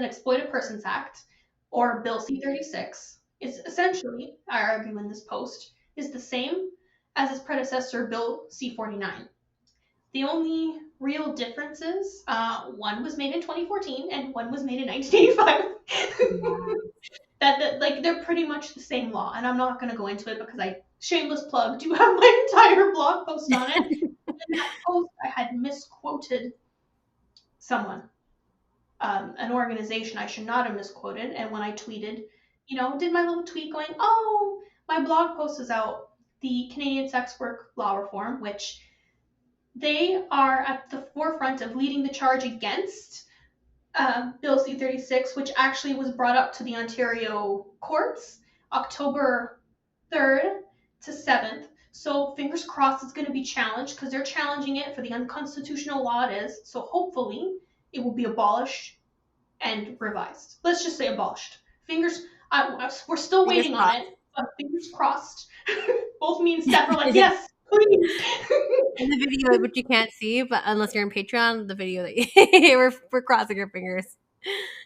Speaker 2: Exploited Persons Act, or Bill C-36, is essentially, I argue in this post, is the same as its predecessor, Bill C-49. The only real difference is one was made in 2014 and one was made in 1985. that like they're pretty much the same law, and I'm not going to go into it because I shameless plug do have my entire blog post on it. In that post, I had misquoted someone, an organization I should not have misquoted, and when I tweeted, did my little tweet going, oh, my blog post is out, the Canadian sex work law reform, which they are at the forefront of leading the charge against Bill C-36, which actually was brought up to the Ontario courts October 3rd to 7th. So fingers crossed it's going to be challenged, because they're challenging it for the unconstitutional law it is. So hopefully it will be abolished and revised. Let's just say abolished. We're still waiting on it, but fingers crossed. Both me and Steph are like, yes, please.
Speaker 1: In the video, which you can't see, but unless you're on Patreon, the video that we're crossing our fingers.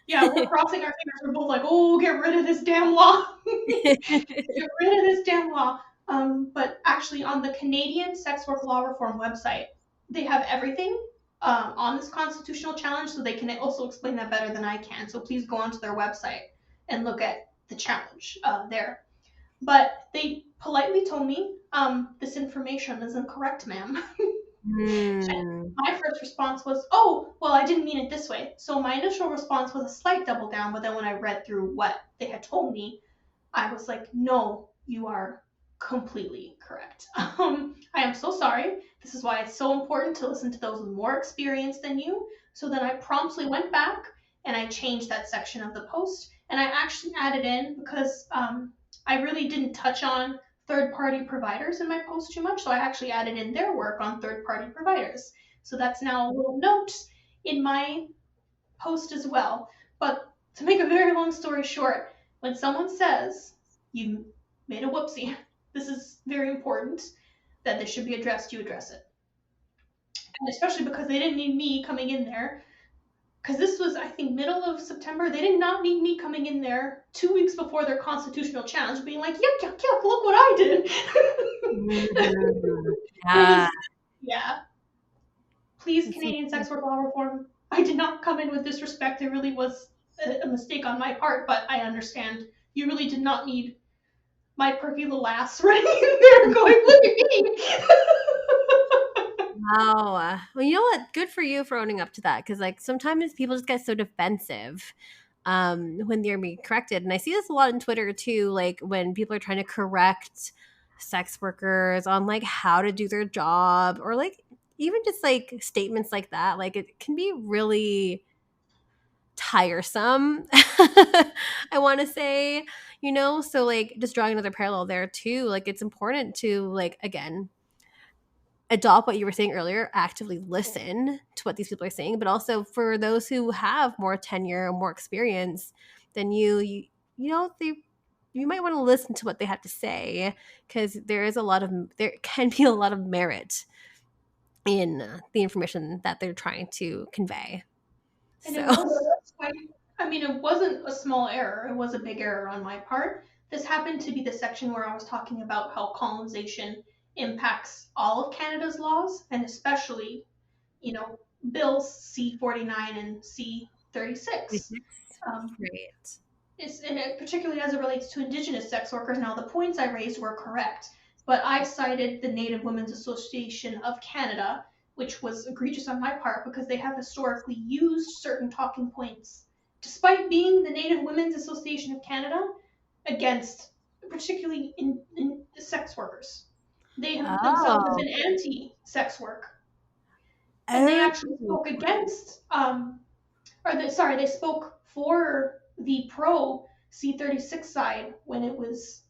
Speaker 2: Yeah, we're crossing our fingers. We're both like, oh, get rid of this damn law. Get rid of this damn law. But actually, on the Canadian sex work law reform website, they have everything on this constitutional challenge, so they can also explain that better than I can. So please go onto their website and look at the challenge there. But they politely told me, this information is incorrect, ma'am. My first response was, oh, well, I didn't mean it this way. So my initial response was a slight double down, but then when I read through what they had told me, I was like, no, you are completely correct. I am so sorry. This is why it's so important to listen to those with more experience than you. So then I promptly went back and I changed that section of the post, and I actually added in, because I really didn't touch on third-party providers in my post too much, so I actually added in their work on third-party providers. So that's now a little note in my post as well. But to make a very long story short, when someone says you made a whoopsie, this is very important, that this should be addressed, you address it. And especially because they didn't need me coming in there, because this was, I think, middle of September. They did not need me coming in there 2 weeks before their constitutional challenge being like, yuck, yuck, yuck, look what I did. Yeah. Please, Canadian sex work law reform. I did not come in with disrespect. It really was a mistake on my part, but I understand. You really did not need my perky little ass running in there going, look at me.
Speaker 1: Wow. Well, you know what? Good for you for owning up to that, because like sometimes people just get so defensive when they're being corrected. And I see this a lot on Twitter too, like when people are trying to correct sex workers on like how to do their job, or like even just like statements like that. Like it can be really tiresome, I want to say, so like just drawing another parallel there too, like it's important to like, again, adopt what you were saying earlier, actively listen to what these people are saying, but also for those who have more tenure, more experience than you might want to listen to what they have to say, because there can be a lot of merit in the information that they're trying to convey.
Speaker 2: And it wasn't a small error. It was a big error on my part. This happened to be the section where I was talking about how colonization impacts all of Canada's laws, and especially, bills C-49 and C-36. Um,
Speaker 1: Right.
Speaker 2: and particularly as it relates to Indigenous sex workers. Now, the points I raised were correct, but I cited the Native Women's Association of Canada, which was egregious on my part because they have historically used certain talking points, despite being the Native Women's Association of Canada, against particularly in sex workers. They have themselves have
Speaker 1: Oh.
Speaker 2: been anti-sex work, and they
Speaker 1: Oh.
Speaker 2: actually spoke against they spoke for the pro C-36 side when it was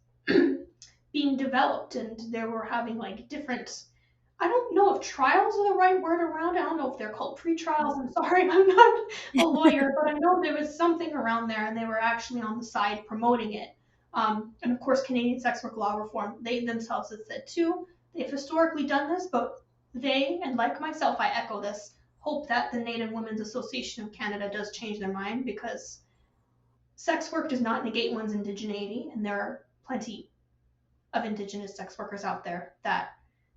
Speaker 2: being developed, and they were having like different. I don't know if trials are the right word around it. I don't know if they're called pre-trials. I'm sorry, I'm not a lawyer, but I know there was something around there, and they were actually on the side promoting it. And of course, Canadian sex work law reform, they themselves have said too. They've historically done this, but they, and like myself, I echo this, hope that the Native Women's Association of Canada does change their mind, because sex work does not negate one's indigeneity, and there are plenty of Indigenous sex workers out there that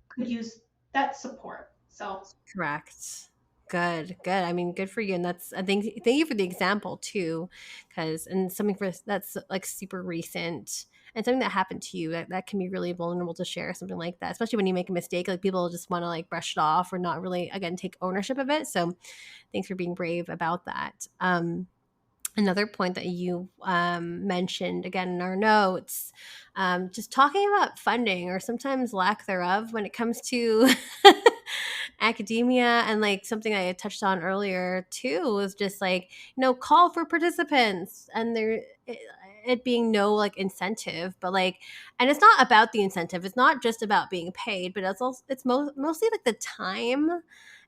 Speaker 2: could use that support. So
Speaker 1: Correct. Good, good. I mean, good for you. And that's, I think, thank you for the example too, because, and something for that's like super recent and something that happened to you that can be really vulnerable to share something like that, especially when you make a mistake. Like people just want to like brush it off or not really, again, take ownership of it. So thanks for being brave about that. Another point that you mentioned again in our notes, just talking about funding or sometimes lack thereof when it comes to academia, and like something I had touched on earlier too was just like, call for participants, and it being no like incentive, but like, and it's not about the incentive, it's not just about being paid, but it's also mostly like the time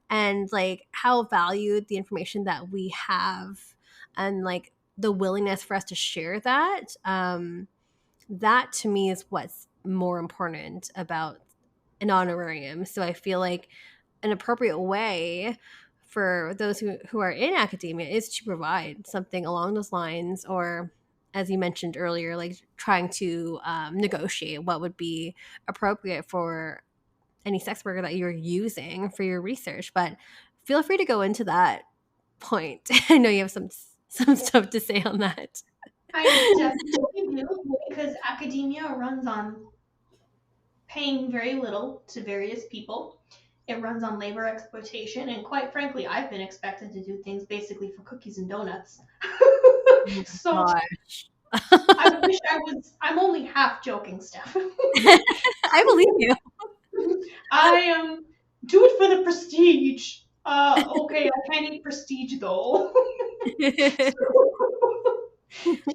Speaker 1: and like how valued the information that we have, and like the willingness for us to share that, that to me is what's more important about an honorarium. So I feel like an appropriate way for those who are in academia is to provide something along those lines, or as you mentioned earlier, like trying to negotiate what would be appropriate for any sex worker that you're using for your research. But feel free to go into that point. I know you have some stuff to say on that.
Speaker 2: I definitely do, because academia runs on paying very little to various people. It runs on labor exploitation, and quite frankly, I've been expected to do things basically for cookies and donuts.
Speaker 1: Oh
Speaker 2: So
Speaker 1: my
Speaker 2: I
Speaker 1: gosh.
Speaker 2: wish I was. I'm only half joking, Steph.
Speaker 1: I believe you.
Speaker 2: I do it for the prestige. Okay, I can't eat prestige though.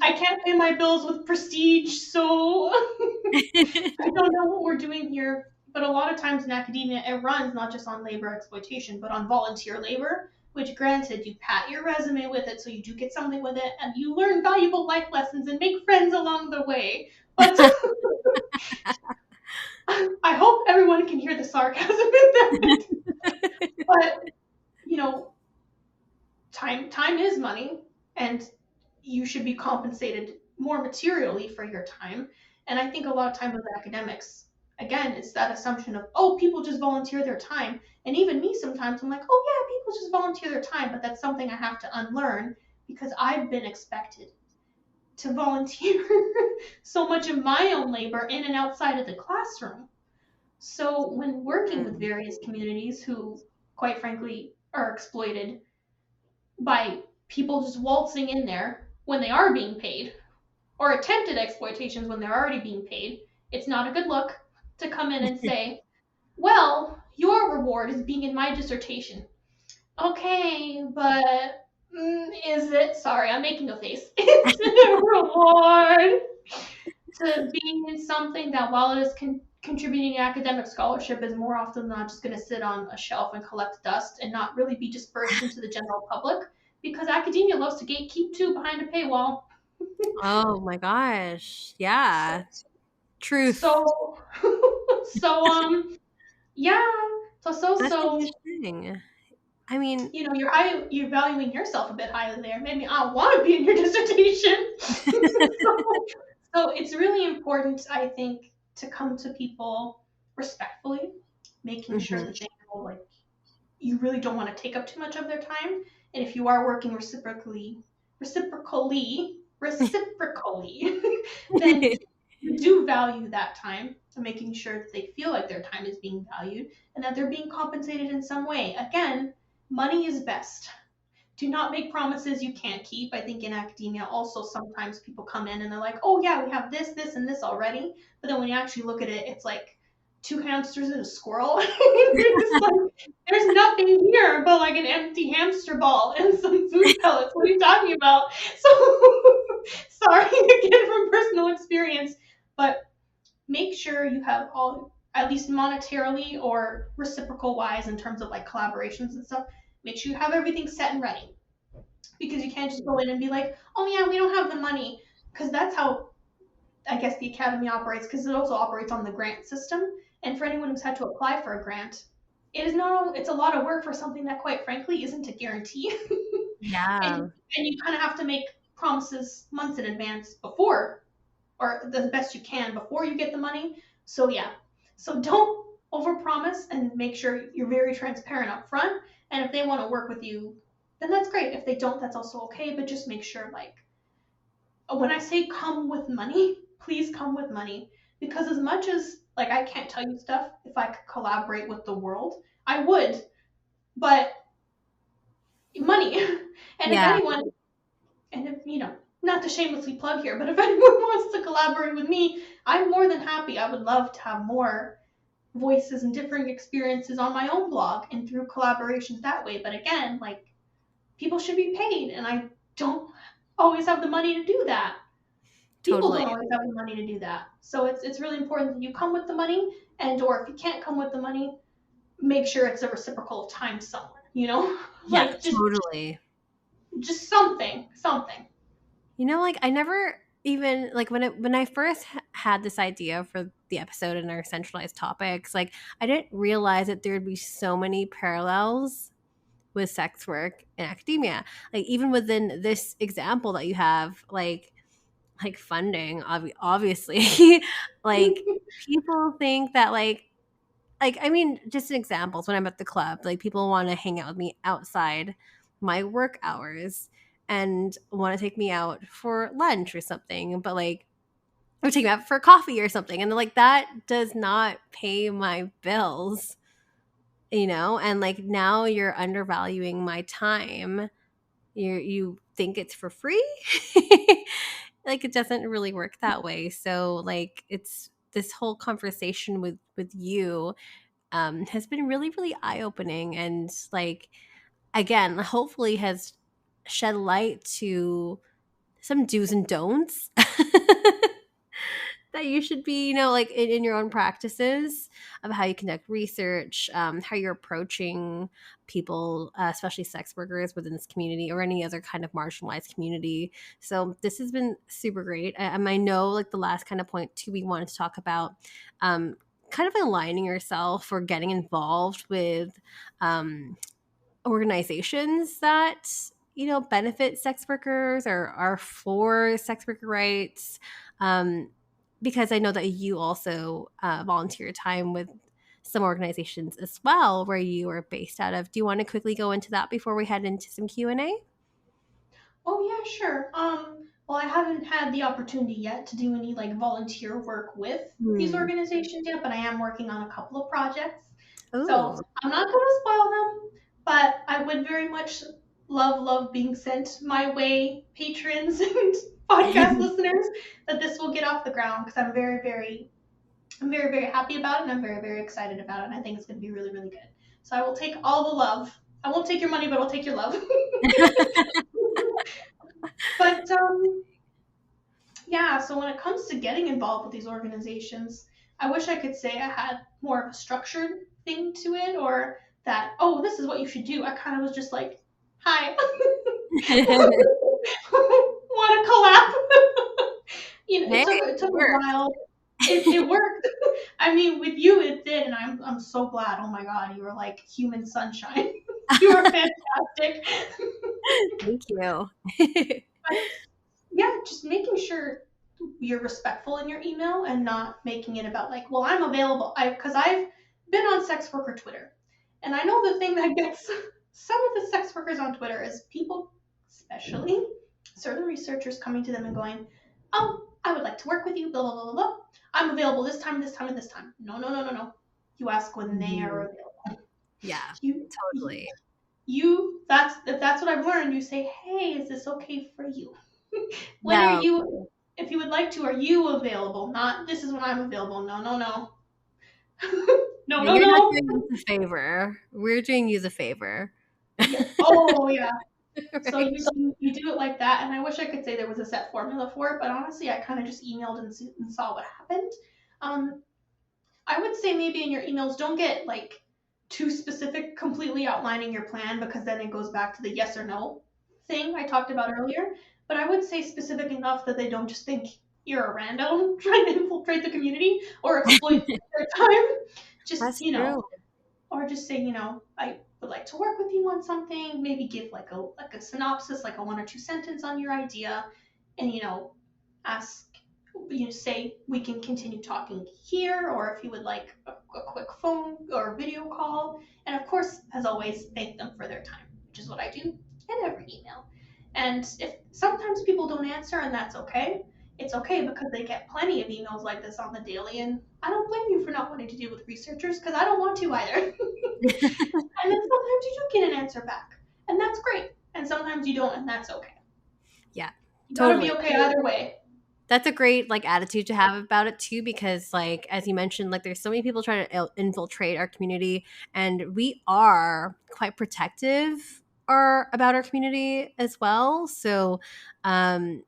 Speaker 2: I can't pay my bills with prestige, so I don't know what we're doing here. But a lot of times in academia, it runs not just on labor exploitation, but on volunteer labor, which granted, you pat your resume with it, so you do get something with it, and you learn valuable life lessons and make friends along the way. But I hope everyone can hear the sarcasm in that. But, you know, time is money, and you should be compensated more materially for your time. And I think a lot of times with academics, again, it's that assumption of, oh, people just volunteer their time. And even me sometimes, I'm like, oh yeah, people just volunteer their time, but that's something I have to unlearn, because I've been expected to volunteer so much of my own labor in and outside of the classroom. So when working with
Speaker 1: Mm.
Speaker 2: various communities who, quite frankly, are exploited by people just waltzing in there when they are being paid, or attempted exploitations when they're already being paid, it's not a good look to come in and say, well, your reward is being in my dissertation. Okay, but is it? Sorry, I'm making a face. Is it a reward to being in something that, while it is contributing academic scholarship, is more often than not just going to sit on a shelf and collect dust and not really be dispersed into the general public? Because academia loves to gatekeep too behind a paywall.
Speaker 1: Oh my gosh. Yeah. Truth.
Speaker 2: So, so yeah.
Speaker 1: That's a
Speaker 2: So
Speaker 1: huge thing. I mean,
Speaker 2: you're valuing yourself a bit highly there. Maybe I want to be in your dissertation. So it's really important, I think, to come to people respectfully, making sure
Speaker 1: mhm.
Speaker 2: that they know, like, you really don't want to take up too much of their time. And if you are working reciprocally, then you do value that time and making sure that they feel like their time is being valued and that they're being compensated in some way. Again, money is best. Do not make promises you can't keep. I think in academia also sometimes people come in and they're like, oh yeah, we have this, this, and this already. But then when you actually look at it, it's like two hamsters and a squirrel. You're just like, there's nothing here but like an empty hamster ball and some food pellets. What are you talking about? So sorry again from personal experience, but make sure you have all, at least monetarily or reciprocal wise in terms of like collaborations and stuff, make sure you have everything set and ready, because you can't just go in and be like, oh yeah, we don't have the money, because that's how I guess the academy operates, because it also operates on the grant system. And for anyone who's had to apply for a grant, it's a lot of work for something that quite frankly isn't a guarantee. and
Speaker 1: Yeah.
Speaker 2: and you kind of have to make promises months in advance before, or the best you can before you get the money. So yeah, so don't overpromise and make sure you're very transparent up front. And if they want to work with you, then that's great. If they don't, that's also okay. But just make sure, like, when I say come with money, please come with money. Because as much as like I can't tell you stuff, if I could collaborate with the world, I would. But money. And if
Speaker 1: Yeah.
Speaker 2: anyone, and if not to shamelessly plug here, but if anyone wants to collaborate with me, I'm more than happy. I would love to have more voices and different experiences on my own blog and through collaborations that way. But again, like, people should be paid, and I don't always have the money to do that. People
Speaker 1: Totally.
Speaker 2: don't always have the money to do that. So it's really important that you come with the money, and or if you can't come with the money, make sure it's a reciprocal of time somewhere.
Speaker 1: Yeah,
Speaker 2: Like just something.
Speaker 1: like I never even like when I first had this idea for the episode and our centralized topics, like I didn't realize that there would be so many parallels with sex work in academia. Like even within this example that you have, like funding, obviously, like people think that I mean, just examples, when I'm at the club, like people want to hang out with me outside my work hours and want to take me out for lunch or something, but like, or take me out for coffee or something. And like, that does not pay my bills, And like, now you're undervaluing my time. You think it's for free? Like, it doesn't really work that way. So like, it's this whole conversation with you has been really, really eye opening, and like, again, hopefully has shed light to some do's and don'ts that you should be, like in your own practices of how you conduct research, how you're approaching people, especially sex workers within this community or any other kind of marginalized community. So this has been super great. I know like the last kind of point too, we wanted to talk about kind of aligning yourself or getting involved with organizations that benefit sex workers or are for sex worker rights, because I know that you also volunteer time with some organizations as well where you are based out of. Do you want to quickly go into that before we head into some Q&A?
Speaker 2: Oh yeah, sure. Well, I haven't had the opportunity yet to do any like volunteer work with these
Speaker 1: Hmm.
Speaker 2: organizations yet, but I am working on a couple of projects. So
Speaker 1: Oh.
Speaker 2: I'm not going to spoil them, but I would very much love being sent my way, patrons and podcast listeners, that this will get off the ground, because I'm very happy about it, and I'm very, very excited about it. And I think it's going to be really, really good. So I will take all the love. I won't take your money, but I'll take your love. But yeah, so when it comes to getting involved with these organizations, I wish I could say I had more of a structured thing to it, or that, oh, this is what you should do. I kind of was just like, hi, want to collab?
Speaker 1: Hey,
Speaker 2: It took a
Speaker 1: work.
Speaker 2: while. It worked. I mean, with you, it did, and I'm so glad. Oh my God, you were like human sunshine. You were fantastic.
Speaker 1: Thank you.
Speaker 2: But yeah, just making sure you're respectful in your email and not making it about like, well, I'm available. Because I've been on sex worker Twitter, And I know the thing that gets some of the sex workers on Twitter is people, especially certain researchers, coming to them and going, "Oh, I would like to work with you, blah, blah, blah, blah, blah. I'm available this time, this time, and this time." No, no, no, no, no. You ask when they are
Speaker 1: Mhm.
Speaker 2: available.
Speaker 1: Yeah,
Speaker 2: You,
Speaker 1: totally.
Speaker 2: if that's what I've learned, you say, "Hey, is this okay for you? When are
Speaker 1: Yeah.
Speaker 2: you, if you would like to, are you available? Not, this is when I'm available." No, no, no. No,
Speaker 1: Yeah,
Speaker 2: no,
Speaker 1: you're not
Speaker 2: no.
Speaker 1: doing us a favor. We're doing you the favor.
Speaker 2: Yeah. Oh, yeah. So
Speaker 1: Right?
Speaker 2: you do it like that, and I wish I could say there was a set formula for it, but honestly, I kind of just emailed and saw what happened. Um, I would say maybe in your emails, don't get like too specific, completely outlining your plan, because then it goes back to the yes or no thing I talked about earlier. But I would say specific enough that they don't just think you're a random trying to infiltrate the community or exploit their time. Just,
Speaker 1: That's true.
Speaker 2: or just say, I would like to work with you on something. Maybe give like a synopsis, like a 1 or 2 sentence on your idea, and ask. Say we can continue talking here, or if you would like a quick phone or video call. And of course, as always, thank them for their time, which is what I do in every email. And if sometimes people don't answer, and that's okay. It's okay, because they get plenty of emails like this on the daily, and I don't blame you for not wanting to deal with researchers, because I don't want to either. And then sometimes you do get an answer back, and that's great. And sometimes you don't, and that's okay.
Speaker 1: Yeah,
Speaker 2: You gotta be
Speaker 1: totally.
Speaker 2: okay either way.
Speaker 1: That's a great like attitude to have about it too, because like as you mentioned, like there's so many people trying to infiltrate our community, and we are quite protective or about our community as well. So um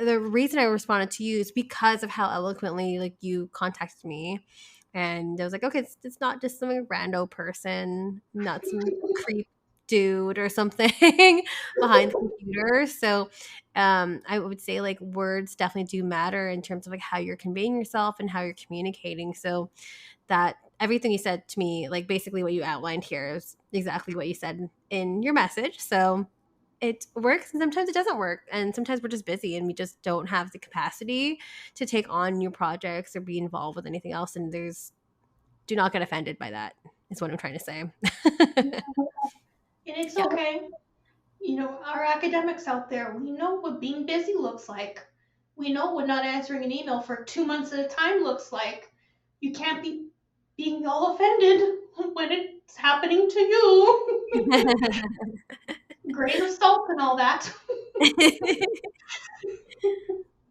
Speaker 1: the reason I responded to you is because of how eloquently like you contacted me, and I was like, okay, it's not just some rando person, not some creep dude or something behind the computer. So I would say like words definitely do matter in terms of like how you're conveying yourself and how you're communicating. So that everything you said to me, like basically what you outlined here, is exactly what you said in your message. So it works and sometimes it doesn't work, and sometimes we're just busy and we just don't have the capacity to take on new projects or be involved with anything else, and there's do not get offended by that is what I'm trying to say.
Speaker 2: And it's
Speaker 1: Yeah.
Speaker 2: okay. Our academics out there, we know what being busy looks like. We know what not answering an email for 2 months at a time looks like. You can't be being all offended when it's happening to you. Grain of salt and all that.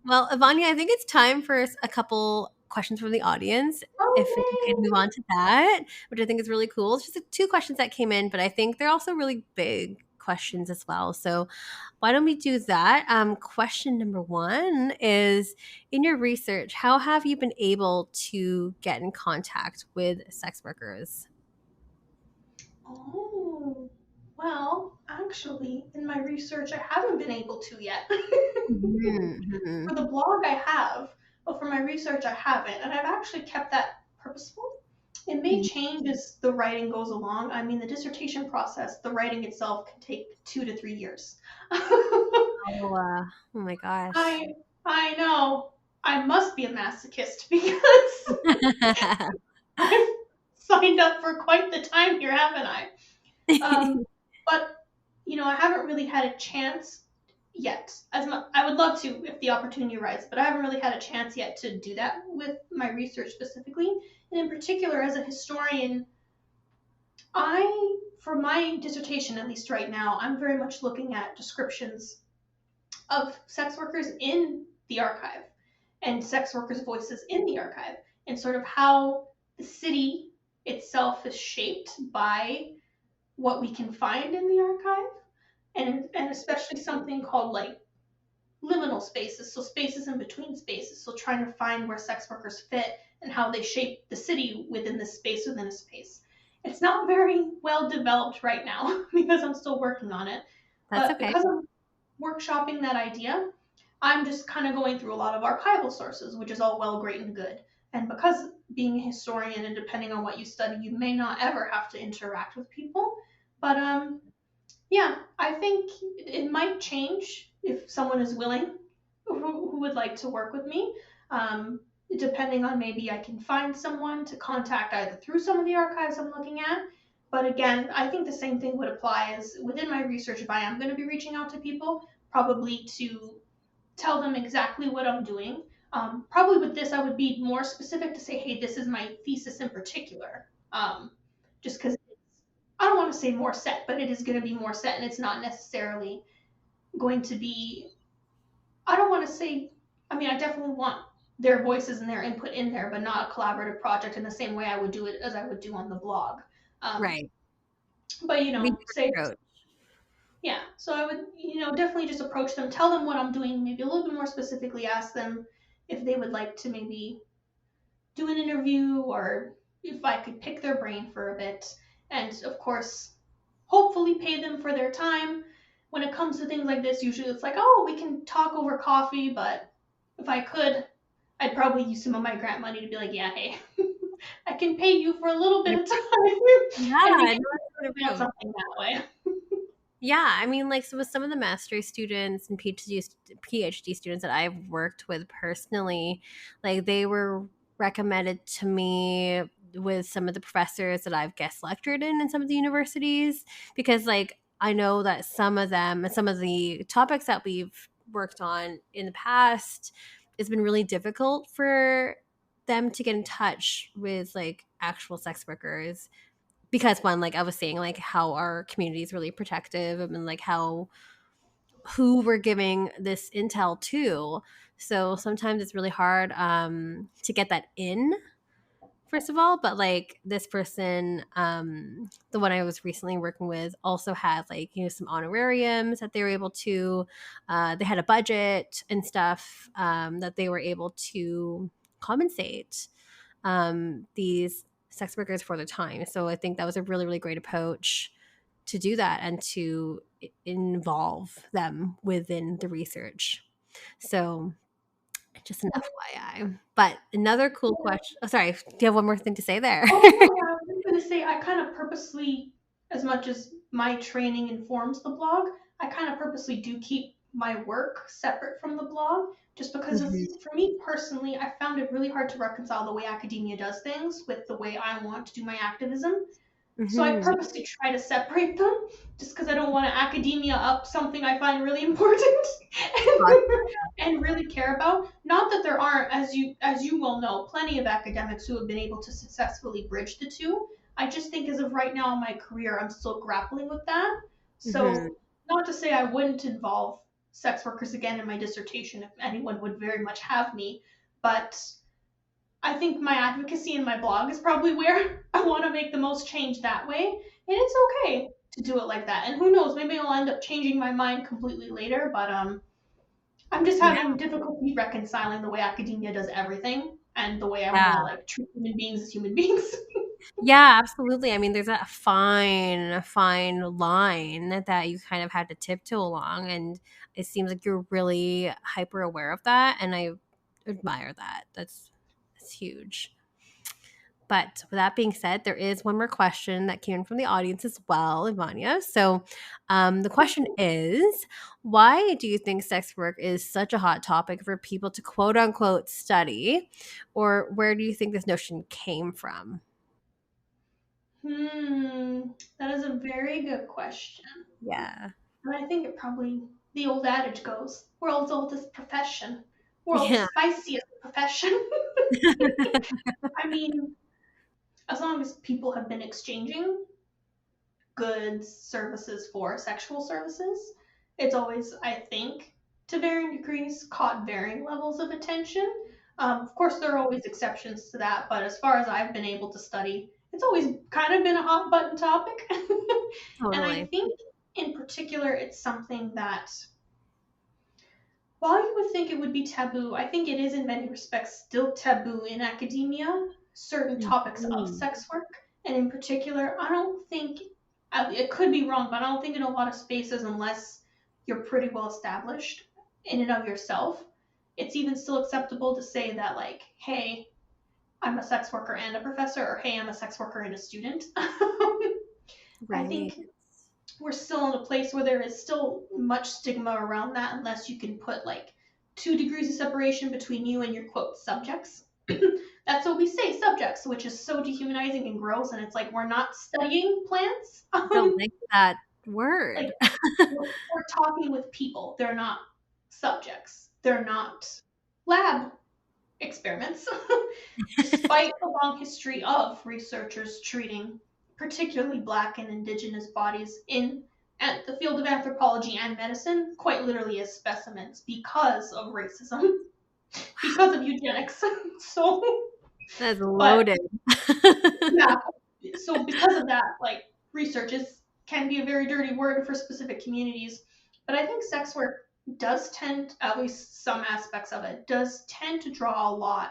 Speaker 1: Well, Evania, I think it's time for a couple questions from the audience. If it's okay to move
Speaker 2: Oh,
Speaker 1: on to that, which I think is really cool. It's just two questions that came in, but I think they're also really big questions as well. So why don't we do that? Question number one is, in your research, how have you been able to get in contact with sex workers?
Speaker 2: Oh, well, actually, in my research, I haven't been able to yet.
Speaker 1: Mhm.
Speaker 2: For the blog, I have, but for my research, I haven't. And I've actually kept that purposeful. It may
Speaker 1: Mhm.
Speaker 2: change as the writing goes along. I mean, the dissertation process, the writing itself can take 2 to 3 years.
Speaker 1: Oh my gosh.
Speaker 2: I I know. I must be a masochist because I've signed up for quite the time here, haven't I? But I haven't really had a chance yet. I would love to if the opportunity arises, but I haven't really had a chance yet to do that with my research specifically. And in particular, as a historian, for my dissertation, at least right now, I'm very much looking at descriptions of sex workers in the archive and sex workers' voices in the archive, and sort of how the city itself is shaped by what we can find in the archive, and especially something called like liminal spaces, so spaces in between spaces, so trying to find where sex workers fit and how they shape the city within this space within a space. It's not very well developed right now because I'm still working on it,
Speaker 1: That's
Speaker 2: but
Speaker 1: okay.
Speaker 2: because I'm workshopping that idea, I'm just kind of going through a lot of archival sources, which is all well, great, and good. And because being a historian, and depending on what you study, you may not ever have to interact with people. But yeah, I think it might change if someone is willing, who would like to work with me. Um, Depending on, maybe I can find someone to contact either through some of the archives I'm looking at, But again, I think the same thing would apply as within my research. If I am going to be reaching out to people, probably to tell them exactly what I'm doing. Probably with this, I would be more specific to say, hey, this is my thesis in particular. Just because I don't want to say more set, but it is going to be more set, and it's not necessarily going to be. I don't want to say. I mean, I definitely want their voices and their input in there, but not a collaborative project in the same way I would do it as I would do on the blog. Um,
Speaker 1: Right.
Speaker 2: but
Speaker 1: Maybe
Speaker 2: say
Speaker 1: approach.
Speaker 2: yeah. So I would definitely just approach them, tell them what I'm doing, maybe a little bit more specifically, ask them if they would like to maybe do an interview or if I could pick their brain for a bit. And of course, hopefully pay them for their time. When it comes to things like this, usually it's like, oh, we can talk over coffee, but if I could, I'd probably use some of my grant money to be like, yeah, hey, I can pay you for a little bit of time and we
Speaker 1: Yeah, no,
Speaker 2: can
Speaker 1: that's a good
Speaker 2: plan
Speaker 1: approach.
Speaker 2: something that way.
Speaker 1: Yeah, I mean, like, so with some of the master's students and PhD students that I've worked with personally, like, they were recommended to me with some of the professors that I've guest lectured in some of the universities because, like, I know that some of them and some of the topics that we've worked on in the past, it's been really difficult for them to get in touch with like actual sex workers because one, like I was saying, like how our community is really protective and like how who we're giving this intel to. So sometimes it's really hard to get that in, first of all. But like this person, the one I was recently working with, also had like some honorariums that they were able to. They had a budget and stuff that they were able to compensate these sex workers for their time. So I think that was a really, really great approach to do that and to involve them within the research. So just an FYI. But another cool question. Oh, sorry. Do you have one more thing to say there?
Speaker 2: Oh no, yeah, I was gonna say I kind of purposely, as much as my training informs the blog, I kind of purposely do keep my work separate from the blog, just because of,
Speaker 1: Mhm.
Speaker 2: for me personally, I found it really hard to reconcile the way academia does things with the way I want to do my activism. So I
Speaker 1: Mhm.
Speaker 2: purposely try to separate them, just because I don't want to academia up something I find really important and really care about. Not that there aren't, as you well know, plenty of academics who have been able to successfully bridge the two. I just think as of right now in my career, I'm still grappling with that.
Speaker 1: Mhm.
Speaker 2: So not to say I wouldn't involve sex workers again in my dissertation if anyone would very much have me, but I think my advocacy in my blog is probably where I want to make the most change that way. And it's okay to do it like that. And who knows, maybe I'll end up changing my mind completely later, but I'm just
Speaker 1: Yeah.
Speaker 2: having difficulty reconciling the way academia does everything and the way I want
Speaker 1: Yeah.
Speaker 2: to like treat human beings as human beings.
Speaker 1: Yeah, absolutely. I mean, there's a fine line that you kind of have to tiptoe along, and it seems like you're really hyper aware of that, and I admire that. That's huge. But with that being said, there is one more question that came in from the audience as well, Evania. So the question is, why do you think sex work is such a hot topic for people to quote unquote study? Or where do you think this notion came from?
Speaker 2: That is a very good question.
Speaker 1: Yeah.
Speaker 2: And I think it probably, the old adage goes, world's oldest profession, world's
Speaker 1: Yeah.
Speaker 2: spiciest profession. I mean, as long as people have been exchanging goods, services for sexual services, it's always, I think, to varying degrees, caught varying levels of attention. Of course, there are always exceptions to that, but as far as I've been able to study, it's always kind of been a hot button topic. And I
Speaker 1: Totally.
Speaker 2: think, in particular, it's something that while you would think it would be taboo, I think it is in many respects still taboo in academia, certain topics of
Speaker 1: Mhm.
Speaker 2: sex work. And in particular, I don't think, it could be wrong, but I don't think in a lot of spaces, unless you're pretty well established in and of yourself, it's even still acceptable to say that, like, hey, I'm a sex worker and a professor, or hey, I'm a sex worker and a student. I
Speaker 1: Right.
Speaker 2: think we're still in a place where there is still much stigma around that unless you can put like 2 degrees of separation between you and your quote subjects. That's what we say, subjects, which is so dehumanizing and gross. And it's like, we're not studying plants.
Speaker 1: Don't like that
Speaker 2: Like,
Speaker 1: word.
Speaker 2: we're talking with people. They're not subjects. They're not lab experiments. Despite a long history of researchers treating particularly Black and Indigenous bodies in at the field of anthropology and medicine quite literally as specimens because of racism, because of eugenics. So,
Speaker 1: That's
Speaker 2: but
Speaker 1: loaded.
Speaker 2: yeah, so because of that, like, research can be a very dirty word for specific communities. But I think sex work does tend, at least some aspects of it, does tend to draw a lot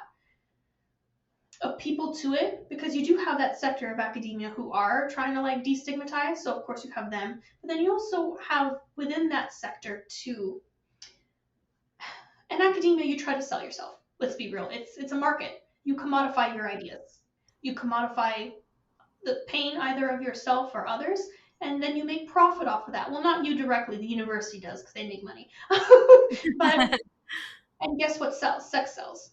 Speaker 2: of people to it, because you do have that sector of academia who are trying to like destigmatize. So of course you have them, but then you also have within that sector too. In academia, you try to sell yourself. Let's be real. It's a market. You commodify your ideas. You commodify the pain either of yourself or others, and then you make profit off of that. Well, not you directly. The university does because they make money. But and guess what sells? Sex sells.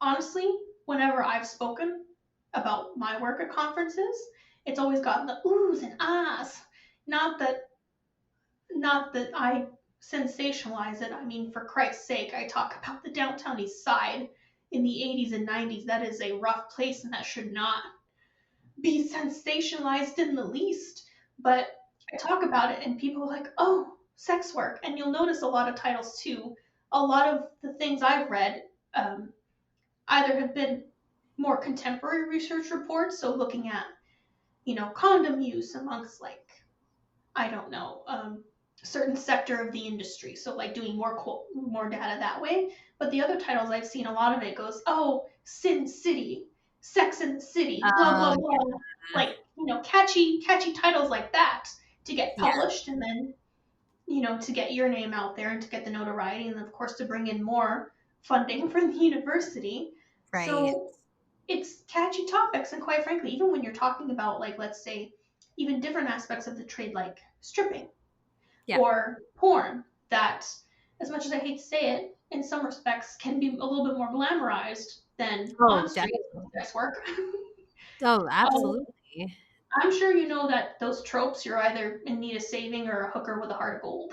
Speaker 2: Honestly, whenever I've spoken about my work at conferences, it's always gotten the oohs and ahs. Not that not that I sensationalize it. I mean, for Christ's sake, I talk about the downtown east side in the 80s and 90s. That is a rough place and that should not be sensationalized in the least. But I talk about it and people are like, oh, sex work. And you'll notice a lot of titles too. A lot of the things I've read either have been more contemporary research reports, so looking at, condom use amongst like, I don't know, a certain sector of the industry. So like doing more data that way. But the other titles I've seen, a lot of it goes, oh, Sin City, Sex in the City, blah blah
Speaker 1: Oh,
Speaker 2: blah, like catchy titles like that to get
Speaker 1: yeah,
Speaker 2: published, and then to get your name out there and to get the notoriety, and of course to bring in more funding for the university.
Speaker 1: right.
Speaker 2: So it's catchy topics, and quite frankly, even when you're talking about, like, let's say, even different aspects of the trade, like stripping
Speaker 1: Yeah.
Speaker 2: or porn, that, as much as I hate to say it, in some respects can be a little bit more glamorized than
Speaker 1: Oh,
Speaker 2: on-street
Speaker 1: definitely.
Speaker 2: sex work.
Speaker 1: Oh,
Speaker 2: um,
Speaker 1: absolutely.
Speaker 2: I'm sure you know that those tropes, you're either in need of saving or a hooker with a heart of gold.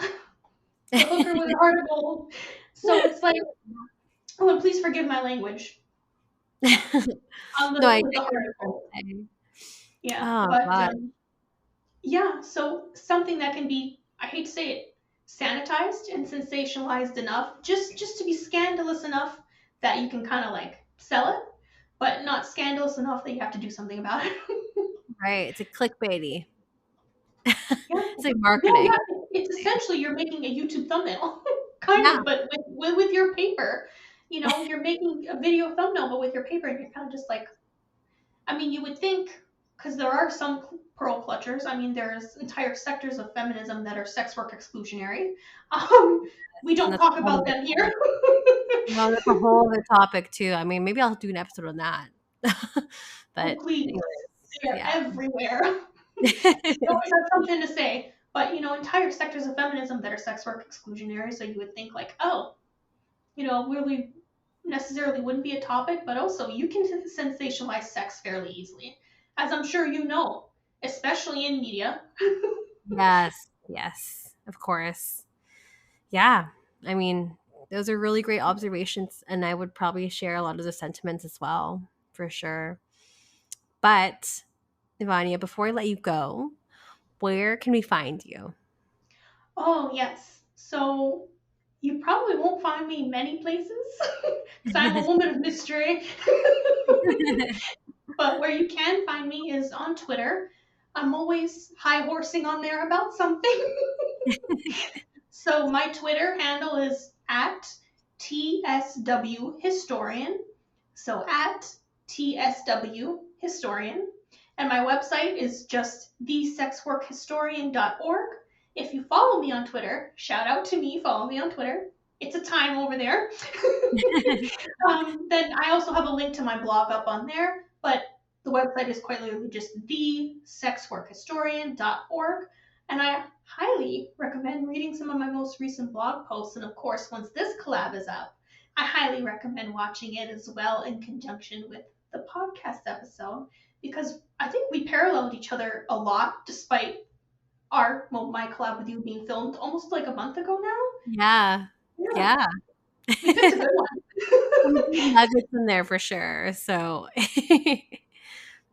Speaker 2: The hooker with a heart of gold. So it's like, oh, and please forgive my language on
Speaker 1: No,
Speaker 2: the
Speaker 1: I
Speaker 2: with the
Speaker 1: get
Speaker 2: heart
Speaker 1: what
Speaker 2: of
Speaker 1: you're
Speaker 2: gold.
Speaker 1: saying.
Speaker 2: Yeah,
Speaker 1: Oh,
Speaker 2: but
Speaker 1: God.
Speaker 2: yeah, so something that can be, I hate to say it, sanitized and sensationalized enough, just to be scandalous enough that you can kind of like sell it, but not scandalous enough that you have to do something about it.
Speaker 1: Right. It's a clickbaity.
Speaker 2: Yeah.
Speaker 1: It's like
Speaker 2: No,
Speaker 1: marketing.
Speaker 2: yeah, it's essentially you're making a YouTube thumbnail, kind
Speaker 1: Yeah.
Speaker 2: of, but with your paper. You're making a video thumbnail, but with your paper, and you're kind of just like, I mean, you would think, because there are some pearl clutchers. I mean, there's entire sectors of feminism that are sex work exclusionary. Um, we
Speaker 1: And
Speaker 2: don't
Speaker 1: that's a
Speaker 2: talk
Speaker 1: whole
Speaker 2: about
Speaker 1: other
Speaker 2: them
Speaker 1: topic.
Speaker 2: here.
Speaker 1: No, that's a whole other topic too. I mean, maybe I'll do an episode on that.
Speaker 2: Oh,
Speaker 1: But
Speaker 2: please,
Speaker 1: anyways,
Speaker 2: they're
Speaker 1: yeah.
Speaker 2: everywhere. You always have something to say. But entire sectors of feminism that are sex work exclusionary. So you would think like, oh, really necessarily wouldn't be a topic, but also you can sensationalize sex fairly easily, as I'm sure you know, especially in media.
Speaker 1: Yes, yes, of course. Yeah. I mean, those are really great observations, and I would probably share a lot of the sentiments as well, for sure. But, Ivania, before I let you go, where can we find you?
Speaker 2: Oh, yes. So you probably won't find me many places because I'm a woman of mystery. But where you can find me is on Twitter. I'm always high horsing on there about something. So my Twitter handle is at TSW Historian. So at TSW Historian. And my website is just thesexworkhistorian.org. If you follow me on Twitter, shout out to me, follow me on Twitter. It's a time over there. Then I also have a link to my blog up on there, but the website is quite literally just thesexworkhistorian.org. And I highly recommend reading some of my most recent blog posts. And of course, once this collab is up, I highly recommend watching it as well in conjunction with the podcast episode, because I think we paralleled each other a lot despite my collab with you being filmed almost like a month ago now.
Speaker 1: Yeah.
Speaker 2: We picked a good
Speaker 1: Some
Speaker 2: one.
Speaker 1: good nuggets in there for sure. So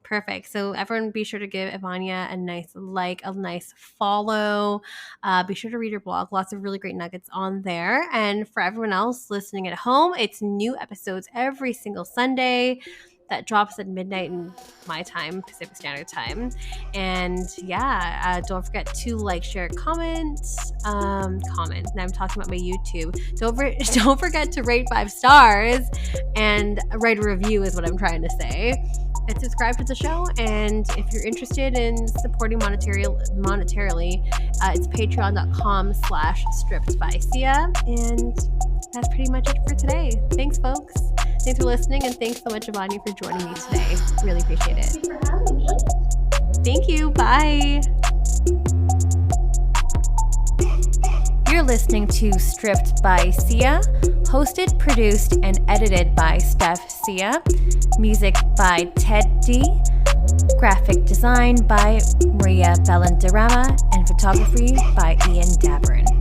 Speaker 1: perfect. So everyone be sure to give Evania a nice like, a nice follow. Be sure to read her blog. Lots of really great nuggets on there. And for everyone else listening at home, it's new episodes every single Sunday. That drops at midnight in my time, Pacific Standard Time. And yeah, don't forget to like, share, comment. Comment. Now I'm talking about my YouTube. Don't forget to rate 5 stars and write a review is what I'm trying to say. And subscribe to the show. And if you're interested in supporting monetarily, it's patreon.com/strippedbysia. And that's pretty much it for today. Thanks, folks. Thanks for listening, and thanks so much, Evania, for joining me today. Really appreciate it.
Speaker 2: Thank you for having me.
Speaker 1: Thank you. Bye. You're listening to Stripped by Sia, hosted, produced, and edited by Steph Sia. Music by Ted D. Graphic design by Maria Bellandarama, and photography by Ian Daverin.